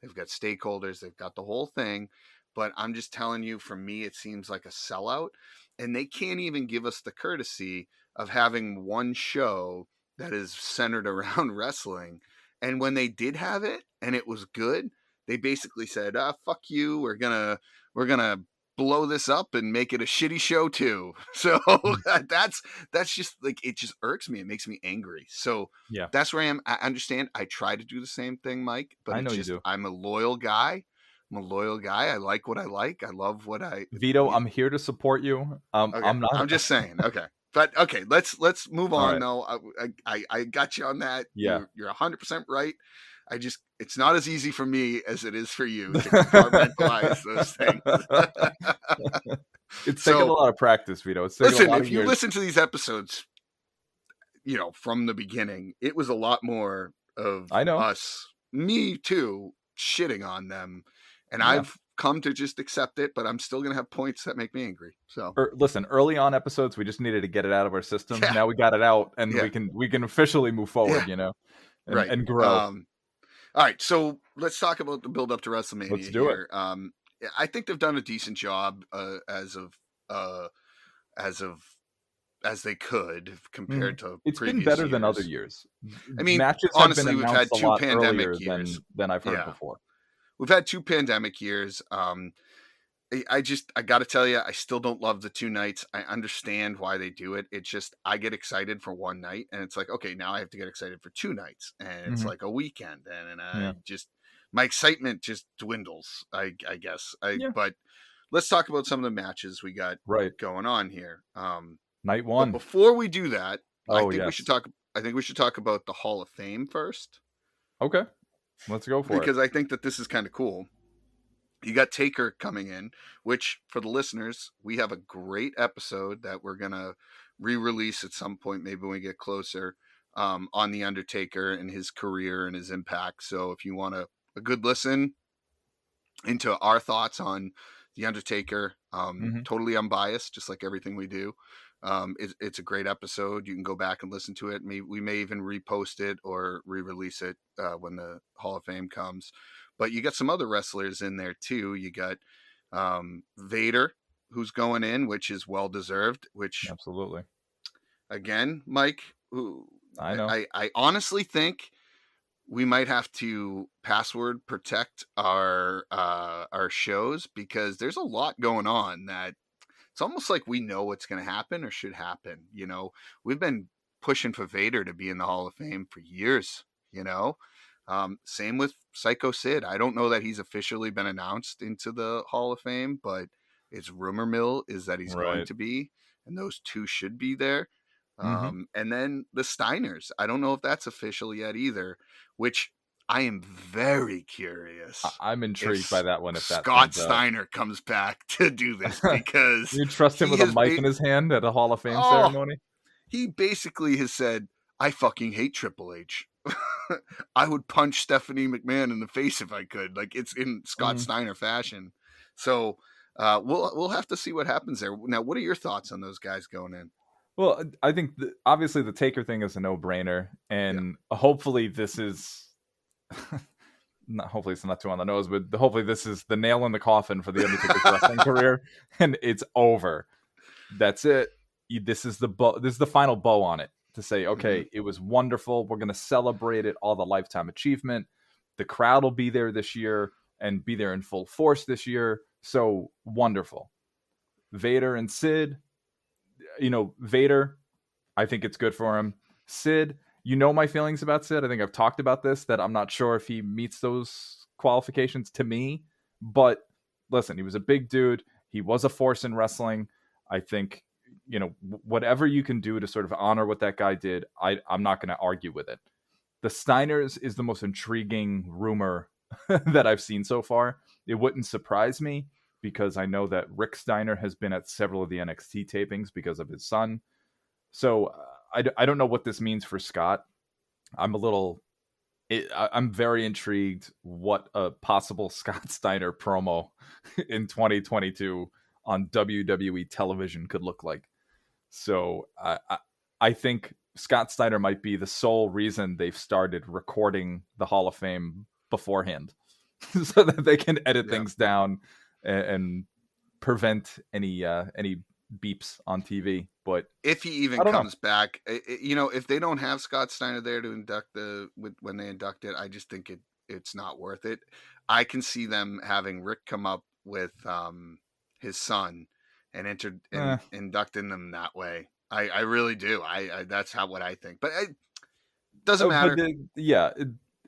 they've got stakeholders, they've got the whole thing, but I'm just telling you, for me, it seems like a sellout, and they can't even give us the courtesy of having one show that is centered around wrestling. And when they did have it and it was good, they basically said, fuck you. We're gonna blow this up and make it a shitty show too. So that's just like, it just irks me. It makes me angry. So that's where I am. I understand. I try to do the same thing, Mike, but I know you do. I'm a loyal guy. I like what I like. I love what Vito, I'm here to support you. Okay. I'm just saying. Okay. But okay, let's move on. Right. No, I got you on that. Yeah, you're 100% right. It's not as easy for me as it is for you to compartmentalize those things. It's taken a lot of practice, Vito. Listen, if you listen to these episodes, you know, from the beginning, it was a lot more of us, me too, shitting on them, and I've come to just accept it, but I'm still gonna have points that make me angry. So listen, early on episodes, we just needed to get it out of our system. Now we got it out, and we can officially move forward, you know, and grow. All right, so let's talk about the build up to WrestleMania. Let's do it. I think they've done a decent job as they could compared to. It's been better than other years. I mean, matches honestly, we've had 2 pandemic years than I've heard before. We've had 2 pandemic years. I got to tell you, I still don't love the 2 nights. I understand why they do it. It's just, I get excited for one night, and it's like, okay, now I have to get excited for 2 nights, and it's like a weekend, and my excitement just dwindles. I guess. But let's talk about some of the matches we got going on here. Night 1. But before we do that, I think we should talk about the Hall of Fame first. Okay, let's go for it. Because I think that this is kind of cool. You got Taker coming in, which for the listeners, we have a great episode that we're going to re-release at some point, maybe when we get closer, on The Undertaker and his career and his impact. So if you want a good listen into our thoughts on The Undertaker, totally unbiased, just like everything we do, it's a great episode. You can go back and listen to it. We may even repost it or re-release it when the Hall of Fame comes. But you got some other wrestlers in there too. You got Vader, who's going in, which is well deserved. Which absolutely, again, Mike, I know. I honestly think we might have to password protect our shows, because there's a lot going on that it's almost like we know what's going to happen or should happen. You know, we've been pushing for Vader to be in the Hall of Fame for years. You know. Same with Psycho Sid. I don't know that he's officially been announced into the Hall of Fame, but its rumor mill is that he's going to be, and those 2 should be there. And then the Steiners. I don't know if that's official yet either, which I am very curious. I'm intrigued by that one. If that Scott Steiner comes back to do this, because you trust him with a mic in his hand at a Hall of Fame ceremony? He basically has said, I fucking hate Triple H. I would punch Stephanie McMahon in the face if I could. Like, it's in Scott Steiner fashion. So we'll have to see what happens there. Now, what are your thoughts on those guys going in? Well, I think obviously the Taker thing is a no-brainer, and hopefully this is hopefully it's not too on the nose, but hopefully this is the nail in the coffin for the Undertaker's wrestling career, and it's over. That's it. This is the final bow on it to say, okay, it was wonderful. We're going to celebrate it, all the lifetime achievement. The crowd will be there this year and be there in full force this year. So wonderful. Vader and Sid, Vader, I think it's good for him. Sid, my feelings about Sid. I think I've talked about this, that I'm not sure if he meets those qualifications to me. But listen, he was a big dude. He was a force in wrestling. I think, whatever you can do to sort of honor what that guy did, I'm not going to argue with it. The Steiners is the most intriguing rumor that I've seen so far. It wouldn't surprise me because I know that Rick Steiner has been at several of the NXT tapings because of his son. So I don't know what this means for Scott. I'm very intrigued what a possible Scott Steiner promo in 2022 on WWE television could look like. So I think Scott Steiner might be the sole reason they've started recording the Hall of Fame beforehand so that they can edit things down and prevent any beeps on TV. But if he even comes back, if they don't have Scott Steiner there to induct when they induct it, I just think it's not worth it. I can see them having Rick come up with his son and inducting them that way. I really do. That's what I think. But it doesn't matter.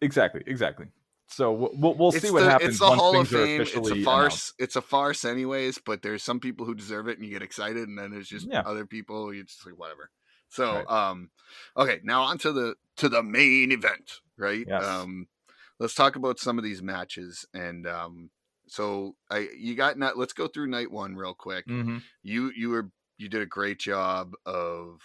Exactly. So we'll see what happens. It's the once Hall of things are Fame. officially It's a farce. announced. It's a farce, anyways. But there's some people who deserve it, and you get excited, and then there's just other people. You just like whatever. So, okay, now on to the main event, right? Yes. Let's talk about some of these matches, and let's go through night one real quick. Mm-hmm. You did a great job of.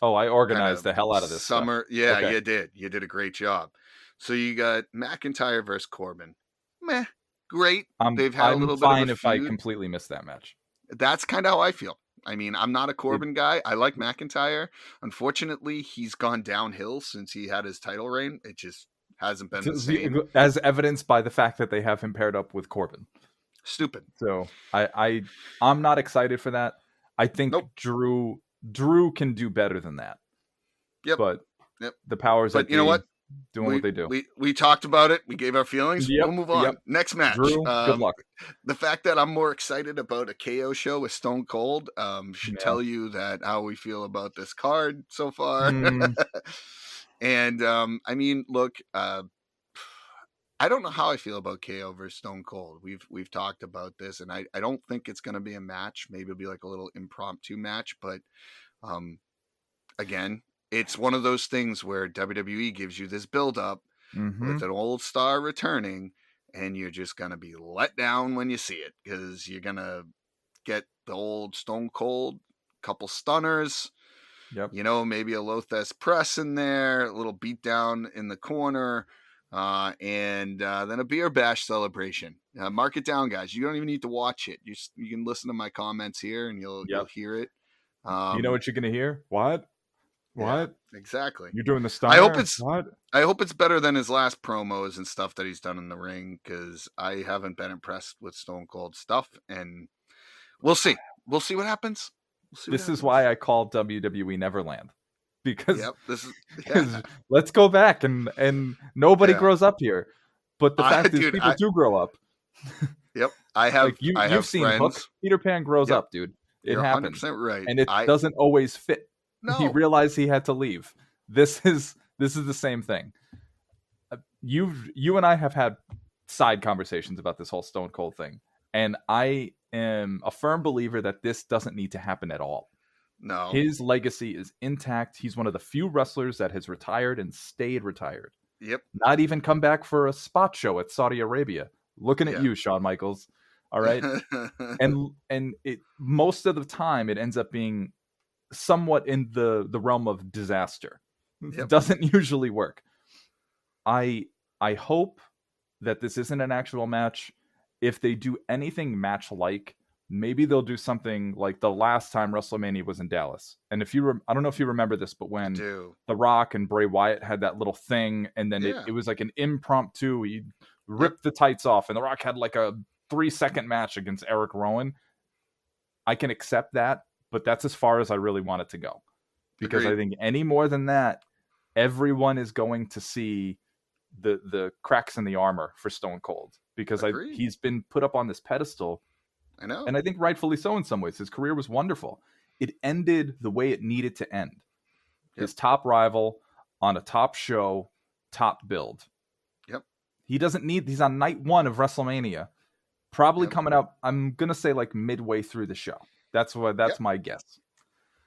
Oh, I organized the hell out of this summer. stuff. Yeah, okay. You did. You did a great job. So you got McIntyre versus Corbin. Meh, great. They've had a little bit of a feud. If I completely missed that match. That's kind of how I feel. I mean, I'm not a Corbin guy. I like McIntyre. Unfortunately, he's gone downhill since he had his title reign. It just hasn't been the same. As evidenced by the fact that they have him paired up with Corbin. Stupid. So I'm not excited for that. I think Drew can do better than that. Yep. But the powers that you know what? Doing what they do. We talked about it. We gave our feelings. We'll move on. Yep. Next match. Drew, good luck. The fact that I'm more excited about a KO show with Stone Cold should tell you that how we feel about this card so far. And I mean, look, I don't know how I feel about KO versus Stone Cold. We've talked about this, and I don't think it's going to be a match. Maybe it'll be like a little impromptu match, but again, it's one of those things where WWE gives you this build-up with an old star returning, and you're just going to be let down when you see it because you're going to get the old Stone Cold, couple stunners, maybe a Lothes press in there, a little beatdown in the corner, and then a beer bash celebration. Mark it down, guys. You don't even need to watch it. You can listen to my comments here, and you'll hear it. You know what you're going to hear? What? Yeah, exactly. You're doing the style. I hope it's better than his last promos and stuff that he's done in the ring because I haven't been impressed with Stone Cold stuff, and we'll see. We'll see what happens. This is why I call WWE Neverland because this is let's go back and nobody grows up here, but the fact is people do grow up. Yep, I have. You've seen friends. Hook. Peter Pan grows up, dude. It happens. 100% right, and it doesn't always fit. No. He realized he had to leave. This is the same thing. You and I have had side conversations about this whole Stone Cold thing, and I am a firm believer that this doesn't need to happen at all. No, his legacy is intact. He's one of the few wrestlers that has retired and stayed retired. Yep, not even come back for a spot show at Saudi Arabia. Looking at you, Shawn Michaels. All right, and it most of the time it ends up being somewhat in the realm of disaster. It doesn't usually work. I hope that this isn't an actual match. If they do anything match like, maybe they'll do something like the last time WrestleMania was in Dallas. And if you, I don't know if you remember this, but when The Rock and Bray Wyatt had that little thing, and then it was like an impromptu, he ripped the tights off, and The Rock had like a 3-second match against Eric Rowan. I can accept that, but that's as far as I really want it to go. Because I think any more than that, everyone is going to see the cracks in the armor for Stone Cold. Because he's been put up on this pedestal. I know. And I think rightfully so in some ways. His career was wonderful. It ended the way it needed to end. His top rival on a top show, top build. Yep. He's on night 1 of WrestleMania. Probably coming out, I'm going to say like midway through the show. That's my guess.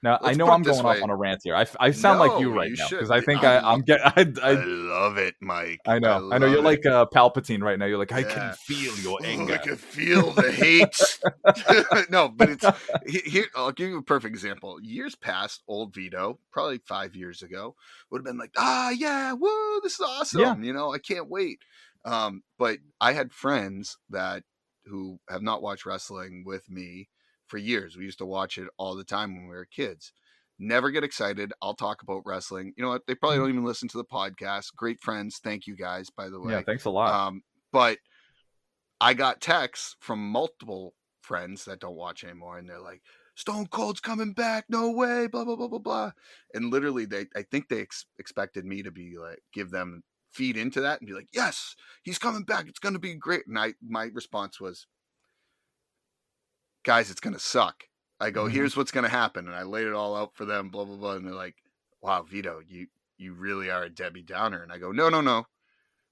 Now, I know I'm going off on a rant here. I sound like you right now because I think I love it, Mike. I know you're like Palpatine right now. You're like, I can feel your anger. I can feel the hate. No, but it's here. I'll give you a perfect example. Years past, old Vito, probably 5 years ago, would have been like, yeah, woo, this is awesome. Yeah. I can't wait. But I had friends who have not watched wrestling with me for years. We used to watch it all the time when we were kids. Never get excited. I'll talk about wrestling. You know what? They probably don't even listen to the podcast. Great friends. Thank you guys, by the way. Yeah, thanks a lot. But I got texts from multiple friends that don't watch anymore, and they're like, Stone Cold's coming back. No way. Blah, blah, blah, blah, blah. And literally, I think they expected me to be like, feed into that and be like, yes, he's coming back. It's going to be great. And my response was, guys, it's going to suck. I go, here's what's going to happen. And I laid it all out for them, blah, blah, blah. And they're like, wow, Vito, you really are a Debbie Downer. And I go, no.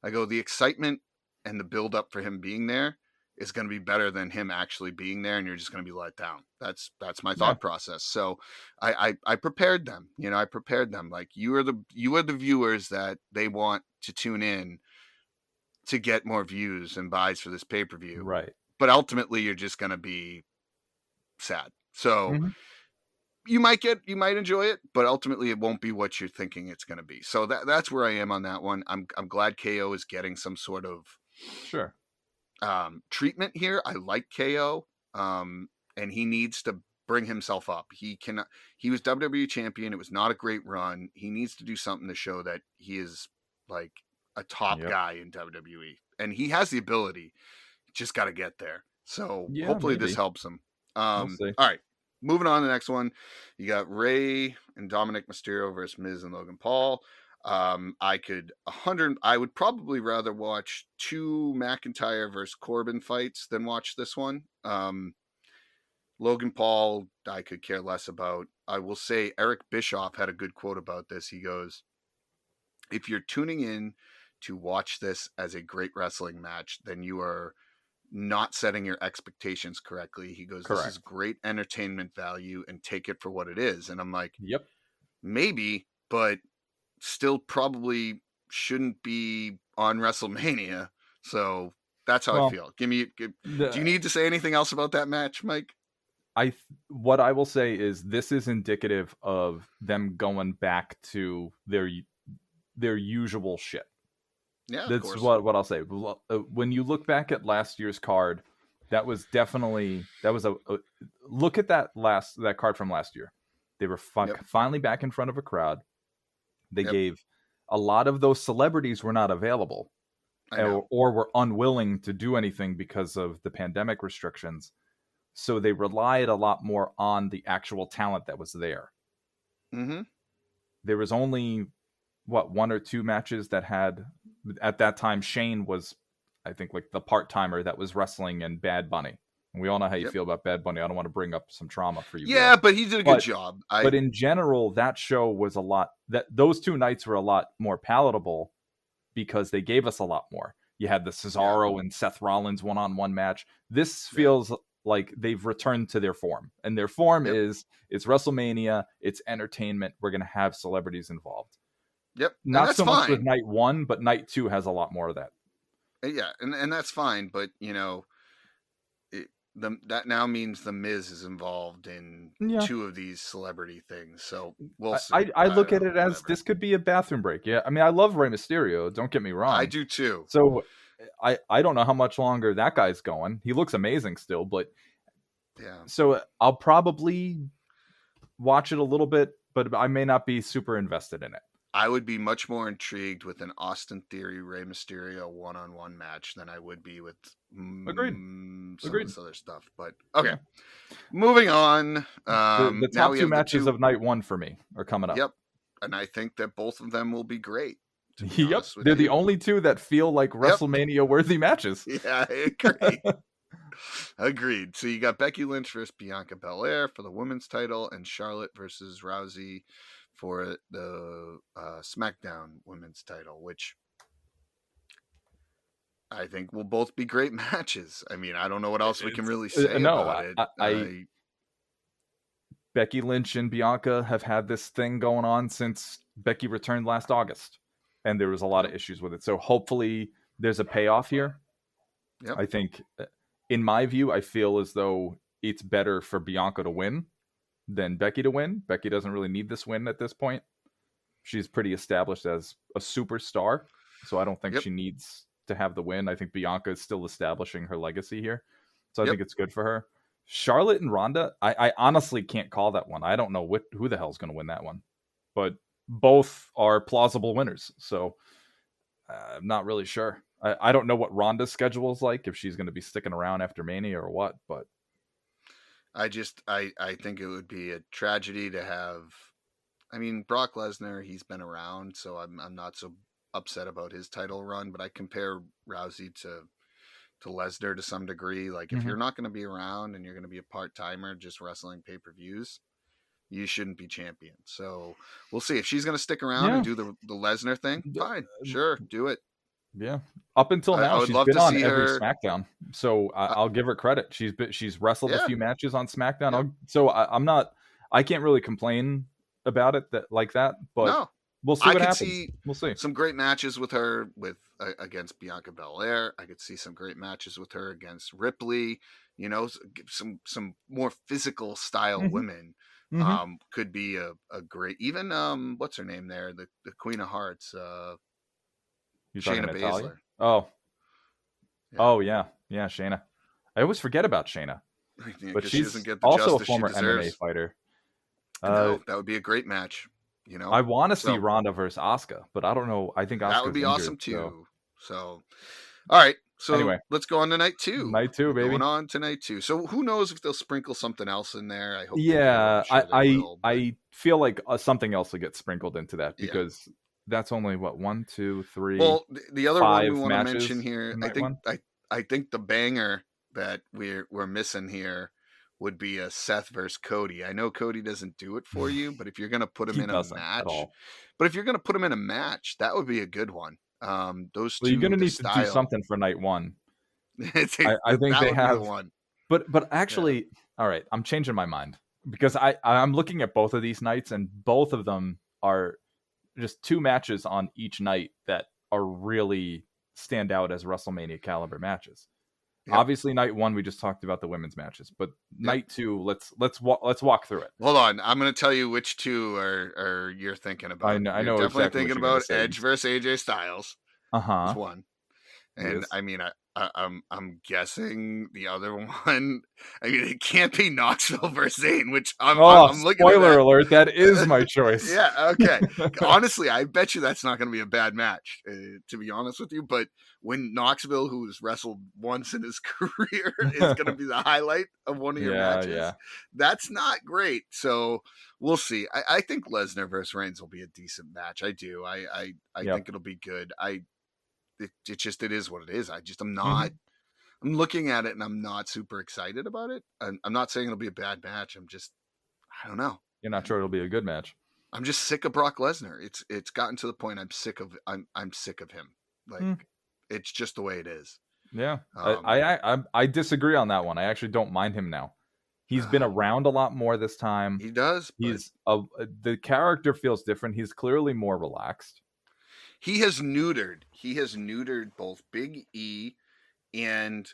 I go, the excitement and the build up for him being there is going to be better than him actually being there. And you're just going to be let down. That's my thought process. So I prepared them, I prepared them. Like you are the viewers that they want to tune in to get more views and buys for this pay-per-view. Right. But ultimately you're just going to be sad. So you might enjoy it, but ultimately it won't be what you're thinking it's going to be. So that's where I am on that one. I'm glad KO is getting some sort of treatment here. I like KO, and he needs to bring himself up. He was WWE champion. It was not a great run. He needs to do something to show that he is like a top guy in WWE, and he has the ability. Just got to get there. So hopefully this helps him. All right, moving on to the next one. You got Rey and Dominic Mysterio versus Miz and Logan Paul. I would probably rather watch 2 McIntyre versus Corbin fights than watch this one. Logan Paul, I could care less about. I will say Eric Bischoff had a good quote about this. He goes, if you're tuning in to watch this as a great wrestling match, then you are not setting your expectations correctly. He goes, this is great entertainment value and take it for what it is. And I'm like, maybe, but still probably shouldn't be on WrestleMania. So that's how I feel. Do you need to say anything else about that match, Mike? What I will say is this is indicative of them going back to their usual shit. Yeah, that's what I'll say. When you look back at last year's card, that was a look at that card from last year. They were finally back in front of a crowd. They gave a lot of those celebrities were not available or were unwilling to do anything because of the pandemic restrictions. So they relied a lot more on the actual talent that was there. Mm-hmm. There was only 1 or 2 matches that had, at that time, Shane was, I think, like the part-timer that was wrestling and Bad Bunny. And we all know how you feel about Bad Bunny. I don't want to bring up some trauma for you. Yeah, but he did a good job. But in general, that show was those 2 nights were a lot more palatable because they gave us a lot more. You had the Cesaro and Seth Rollins one-on-one match. This feels like they've returned to their form. And their form is, it's WrestleMania, it's entertainment, we're going to have celebrities involved. Yep. Not so much with night 1, but night 2 has a lot more of that. Yeah, and that's fine, but that now means the Miz is involved in 2 of these celebrity things. So we'll see. I look at it as this could be a bathroom break. Yeah, I mean, I love Rey Mysterio. Don't get me wrong. I do too. So I don't know how much longer that guy's going. He looks amazing still, but Yeah. So I'll probably watch it a little bit, but I may not be super invested in it. I would be much more intrigued with an Austin Theory Rey Mysterio one-on-one match than I would be with Agreed. some Agreed. of this other stuff. But okay, moving on. The Now top we two have matches the two. of night one for me are coming up. Yep, and I think that both of them will be great. To be Yep, honest with they're you. the only two that feel like WrestleMania worthy matches. Yeah, I agree. Agreed. So you got Becky Lynch versus Bianca Belair for the women's title, and Charlotte versus Rousey for the SmackDown women's title, which I think will both be great matches. I mean, I don't know what else we can really say about it. Becky Lynch and Bianca have had this thing going on since Becky returned last August, and there was a lot of issues with it. So hopefully there's a payoff here. Yep. I think, in my view, I feel as though it's better for Bianca to win than Becky to win. Becky doesn't really need this win at this point. She's pretty established as a superstar, so I don't think she needs to have the win. I think Bianca is still establishing her legacy here, so I think it's good for her. Charlotte and Ronda, I honestly can't call that one. I don't know who the hell's going to win that one, but both are plausible winners, so I'm not really sure. I don't know what Ronda's schedule is like, if she's going to be sticking around after Mania or what, but I think it would be a tragedy to have. I mean, Brock Lesnar, he's been around, so I'm not so upset about his title run, but I compare Rousey to Lesnar to some degree. Like, if you're not going to be around and you're going to be a part-timer just wrestling pay-per-views, you shouldn't be champion. So we'll see if she's going to stick around and do the Lesnar thing. Fine, sure, do it. Yeah, up until now, she's been on every SmackDown, so I'll give her credit. She's wrestled a few matches on SmackDown, so I can't really complain about it like that. But we'll see what happens. We'll see some great matches with her against Bianca Belair. I could see some great matches with her against Ripley. You know, some more physical style women. Could be a great, even what's her name there, the Queen of Hearts, Shayna Baszler. Oh yeah, Shayna. I always forget about Shayna, but she doesn't get the also a justice former she deserves. MMA fighter. No, that would be a great match. You know, I want to see Ronda versus Asuka, but I don't know. I think Asuka's that would be injured, awesome too. So, all right. So anyway, let's go on to night two. Night two, baby. Going on to night two. So who knows if they'll sprinkle something else in there? I hope. Yeah, sure I feel like something else will get sprinkled into that because that's only what 1, 2, 3. Well, the other one we want to matches mention here, I think the banger that we're missing here would be a Seth versus Cody. I know Cody doesn't do it for you, but if you're going to put him in a match, that would be a good one. Those two. You're going to need to do something for night one. I think they have one. But actually, all right, I'm changing my mind because I'm looking at both of these nights, and both of them are just two matches on each night that are really stand out as WrestleMania caliber matches. Yep. Obviously, night one we just talked about the women's matches, but night two, let's walk through it. Hold on, I'm going to tell you which two are you're thinking about. I know definitely exactly thinking about Edge versus AJ Styles. That's one, and I mean I'm guessing the other one. I mean, it can't be Knoxville versus Zayn, which I'm looking at. Spoiler alert, that is my choice. Yeah, okay. Honestly, I bet you that's not going to be a bad match, to be honest with you. But when Knoxville, who's wrestled once in his career, is going to be the highlight of one of your matches, that's not great. So we'll see. I think Lesnar versus Reigns will be a decent match. I do. I think it'll be good. It is what it is. I'm not. I'm looking at it and I'm not super excited about it. I'm not saying it'll be a bad match. I don't know. You're not sure it'll be a good match. I'm just sick of Brock Lesnar. It's gotten to the point I'm sick of him. Like it's just the way it is. Yeah. I disagree on that one. I actually don't mind him now. He's been around a lot more this time. He does. The character feels different. He's clearly more relaxed. He has neutered both Big E and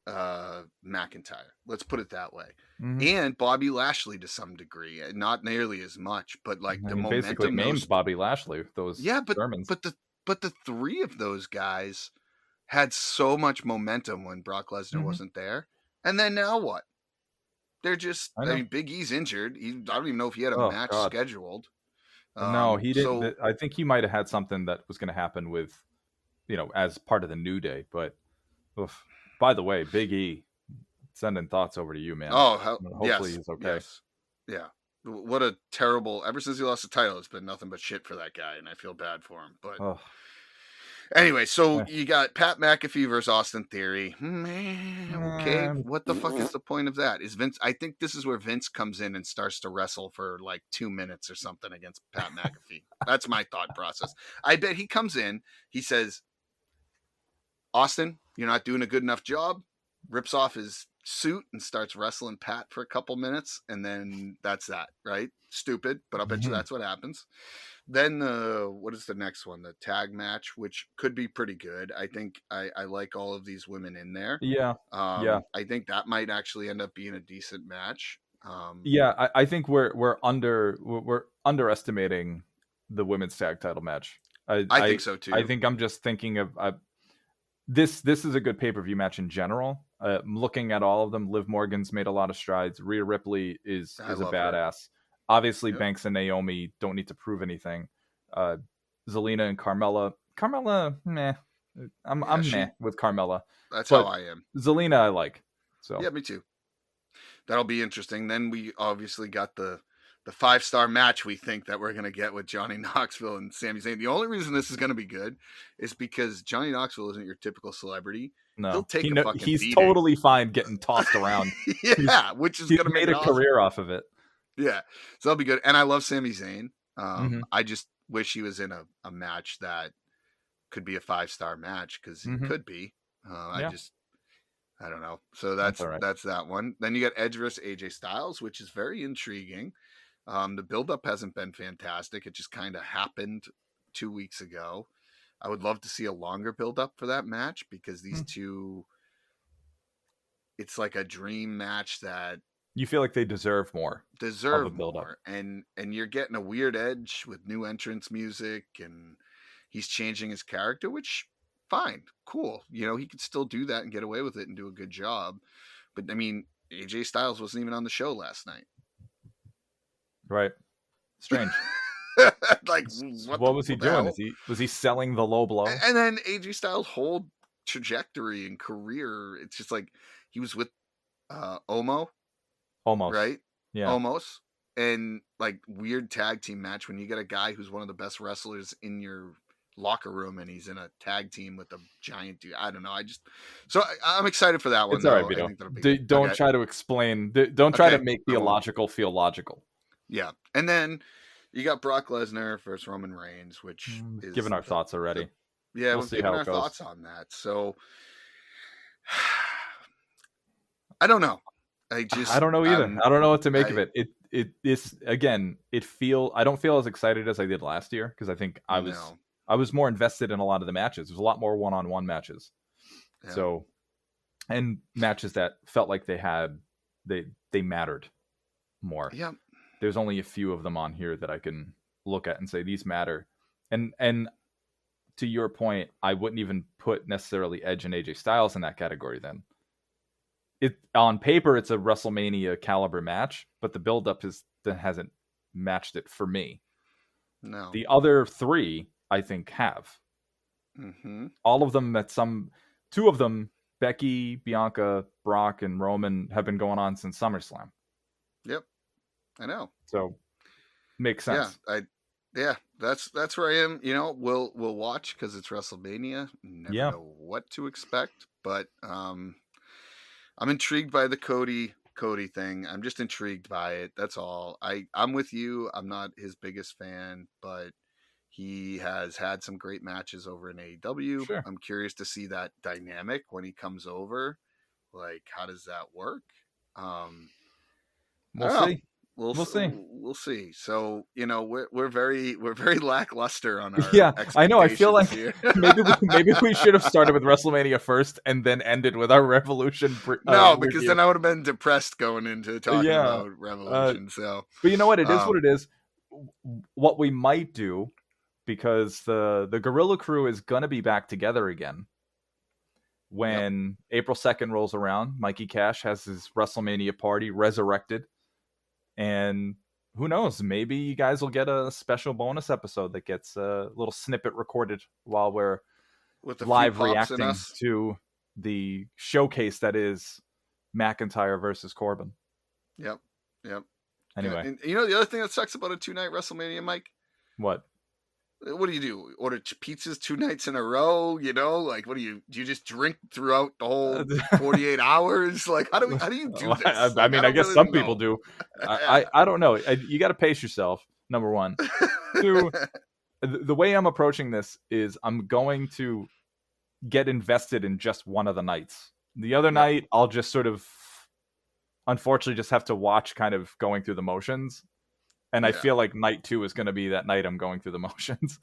McIntyre. Let's put it that way. And Bobby Lashley to some degree, not nearly as much, but like the momentum. Basically named Bobby Lashley. Sermons. But the three of those guys had so much momentum when Brock Lesnar wasn't there. And then now what? They're just. I mean, Big E's injured. I don't even know if he had a match scheduled. No, he didn't. So, I think he might have had something that was going to happen with, as part of the New Day. But, by the way, Big E, sending thoughts over to you, man. Oh, hopefully he's okay. Yes. Yeah. What a terrible. Ever since he lost the title, it's been nothing but shit for that guy, and I feel bad for him. But anyway, so you got Pat McAfee versus Austin Theory. Okay, what the fuck is the point of that? Is Vince? I think this is where Vince comes in and starts to wrestle for like 2 minutes or something against Pat McAfee. That's my thought process. I bet he comes in, he says, "Austin, you're not doing a good enough job." Rips off his suit and starts wrestling Pat for a couple minutes, and then that's that, right? Stupid, but I'll bet you that's what happens. Then what is the next one? The tag match, which could be pretty good. I think I like all of these women in there. Yeah. I think that might actually end up being a decent match. I think we're underestimating the women's tag title match. I think so too. I think I'm just thinking of this is a good pay-per-view match in general. Looking at all of them, Liv Morgan's made a lot of strides. Rhea Ripley is a badass. Obviously, Banks and Naomi don't need to prove anything. Zelina and Carmella, meh. I'm meh with Carmella. That's how I am. Zelina, I like. So yeah, me too. That'll be interesting. Then we obviously got the 5-star match we think that we're going to get with Johnny Knoxville and Sami Zayn. The only reason this is going to be good is because Johnny Knoxville isn't your typical celebrity. No, he'll take a fucking he's beating. Totally fine getting tossed around. Which is going to make a career off of it. Yeah, so that'll be good. And I love Sami Zayn. I just wish he was in a match that could be a 5-star match, because he could be. I don't know. So that's that one. Then you got Edge versus AJ Styles, which is very intriguing. The buildup hasn't been fantastic. It just kind of happened 2 weeks ago. I would love to see a longer buildup for that match, because these two, it's like a dream match that you feel like they deserve more. And you're getting a weird Edge with new entrance music, and he's changing his character, which fine, cool. He could still do that and get away with it and do a good job. But I mean, AJ Styles wasn't even on the show last night. Right. Strange. Like, what was he doing? Was he selling the low blow? And then AJ Styles' whole trajectory and career, it's just like he was with Omos, right? Yeah, Omos, and like weird tag team match when you get a guy who's one of the best wrestlers in your locker room and he's in a tag team with a giant dude. I don't know. I'm excited for that one. It's all right, Vito. Don't try to explain. Don't try to make the illogical feel logical. Yeah, and then you got Brock Lesnar versus Roman Reigns, which is giving our thoughts already. We'll see how it goes. Thoughts on that. So I don't know. I don't know either. I don't know what to make of it. I don't feel as excited as I did last year, because I think I was more invested in a lot of the matches. There's a lot more one-on-one matches. Yeah. So, and matches that felt like they mattered more. Yeah. There's only a few of them on here that I can look at and say these matter. And to your point, I wouldn't even put necessarily Edge and AJ Styles in that category then. On paper, it's a WrestleMania caliber match, but the buildup hasn't matched it for me. No. The other three, I think, have. Mm-hmm. All of them two of them, Becky, Bianca, Brock, and Roman, have been going on since SummerSlam. Yep. I know. So makes sense. Yeah, that's where I am. We'll watch, because it's WrestleMania. Never know what to expect, but I'm intrigued by the Cody thing. I'm just intrigued by it. That's all. I'm with you. I'm not his biggest fan, but he has had some great matches over in AEW. Sure. I'm curious to see that dynamic when he comes over. Like, how does that work? We'll see. We'll see. We'll see. So, we're very lackluster on our I know. I feel like maybe we should have started with WrestleMania first and then ended with our Revolution. No, because then I would have been depressed going into talking about Revolution. But you know what? It is what it is. What we might do, because the Gorilla Crew is going to be back together again, when April 2nd rolls around, Mikey Cash has his WrestleMania party resurrected. And who knows, maybe you guys will get a special bonus episode that gets a little snippet recorded while we're with the live reacting to the showcase that is McIntyre versus Corbin. Yep. Anyway. And you know the other thing that sucks about a 2-night WrestleMania, Mike? What? What do? Order pizzas 2 nights in a row? You know, like what do you just drink throughout the whole 48 hours? Like how do you do this? I mean, I guess some people do. I don't know. You got to pace yourself. Number one. Two, the way I'm approaching this is I'm going to get invested in just one of the nights. The other night, I'll just sort of, unfortunately, just have to watch kind of going through the motions. And I feel like night 2 is going to be that night I'm going through the motions.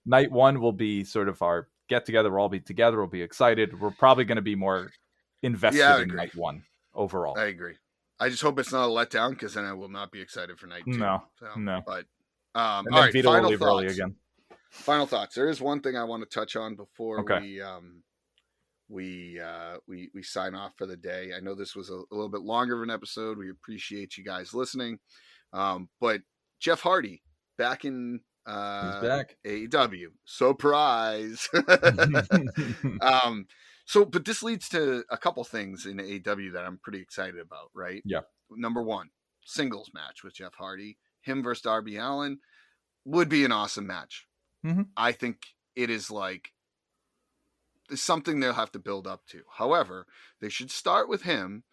Night 1 will be sort of our get together. We'll all be together. We'll be excited. We're probably going to be more invested in night 1 overall. I agree. I just hope it's not a letdown because then I will not be excited for night 2. No. But and all right, Vito final will leave early thoughts. again. Final thoughts. There is one thing I want to touch on before we sign off for the day. I know this was a little bit longer of an episode. We appreciate you guys listening. But Jeff Hardy back in He's back. AEW. Surprise. But this leads to a couple things in AEW that I'm pretty excited about, right? Yeah. Number one, singles match with Jeff Hardy. Him versus Darby Allin would be an awesome match. Mm-hmm. I think it is like something they'll have to build up to. However, they should start with him,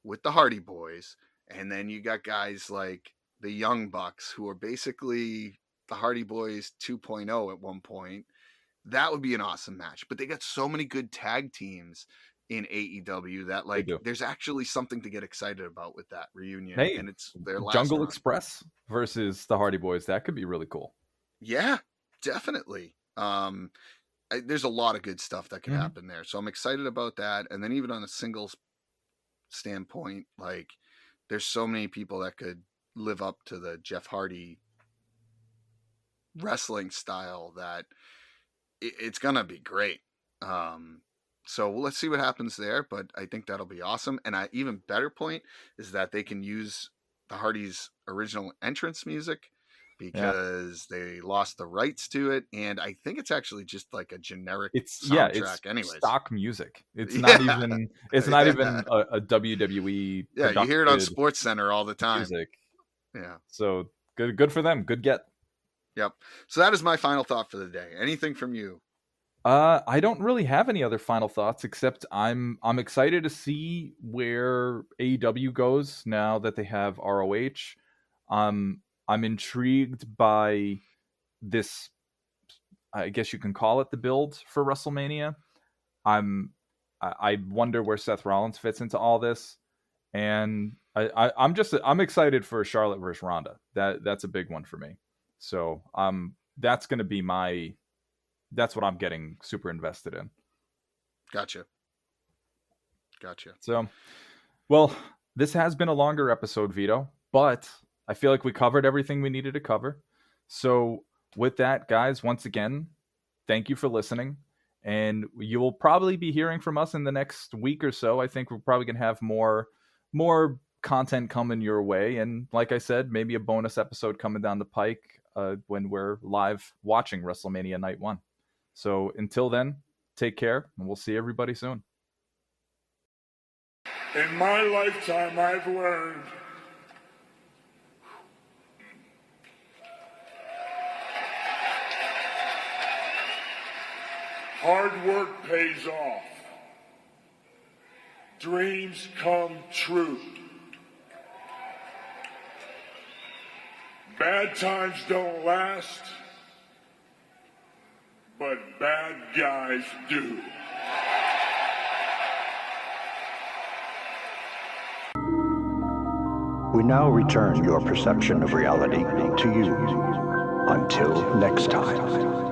with the Hardy Boys, and then you got guys like the Young Bucks, who are basically the Hardy Boys 2.0 at one point. That would be an awesome match. But they got so many good tag teams in AEW that there's actually something to get excited about with that reunion. Hey, and it's their last Jungle run. Express versus the Hardy Boys. That could be really cool. Yeah, definitely. There's a lot of good stuff that can happen there. So I'm excited about that. And then even on a singles standpoint, there's so many people that could live up to the Jeff Hardy wrestling style that it's going to be great. So let's see what happens there, but I think that'll be awesome. And an even better point is that they can use the Hardys' original entrance music because they lost the rights to it. And I think it's actually just like a generic soundtrack anyways. Stock music. It's not even a WWE. Yeah, you hear it on SportsCenter all the time. Music. Yeah. So good for them. Good get. Yep. So that is my final thought for the day. Anything from you? I don't really have any other final thoughts except I'm excited to see where AEW goes now that they have ROH. I'm intrigued by this. I guess you can call it the build for WrestleMania. I wonder where Seth Rollins fits into all this, and I'm excited for Charlotte versus Ronda. That's a big one for me. So that's going to be that's what I'm getting super invested in. Gotcha. So, well, this has been a longer episode, Vito, but I feel like we covered everything we needed to cover. So with that, guys, once again, thank you for listening. And you will probably be hearing from us in the next week or so. I think we're probably going to have more content coming your way. And like I said, maybe a bonus episode coming down the pike when we're live watching WrestleMania Night 1. So until then, take care, and we'll see everybody soon. In my lifetime, I've learned hard work pays off. Dreams come true. Bad times don't last, but bad guys do. We now return your perception of reality to you. Until next time.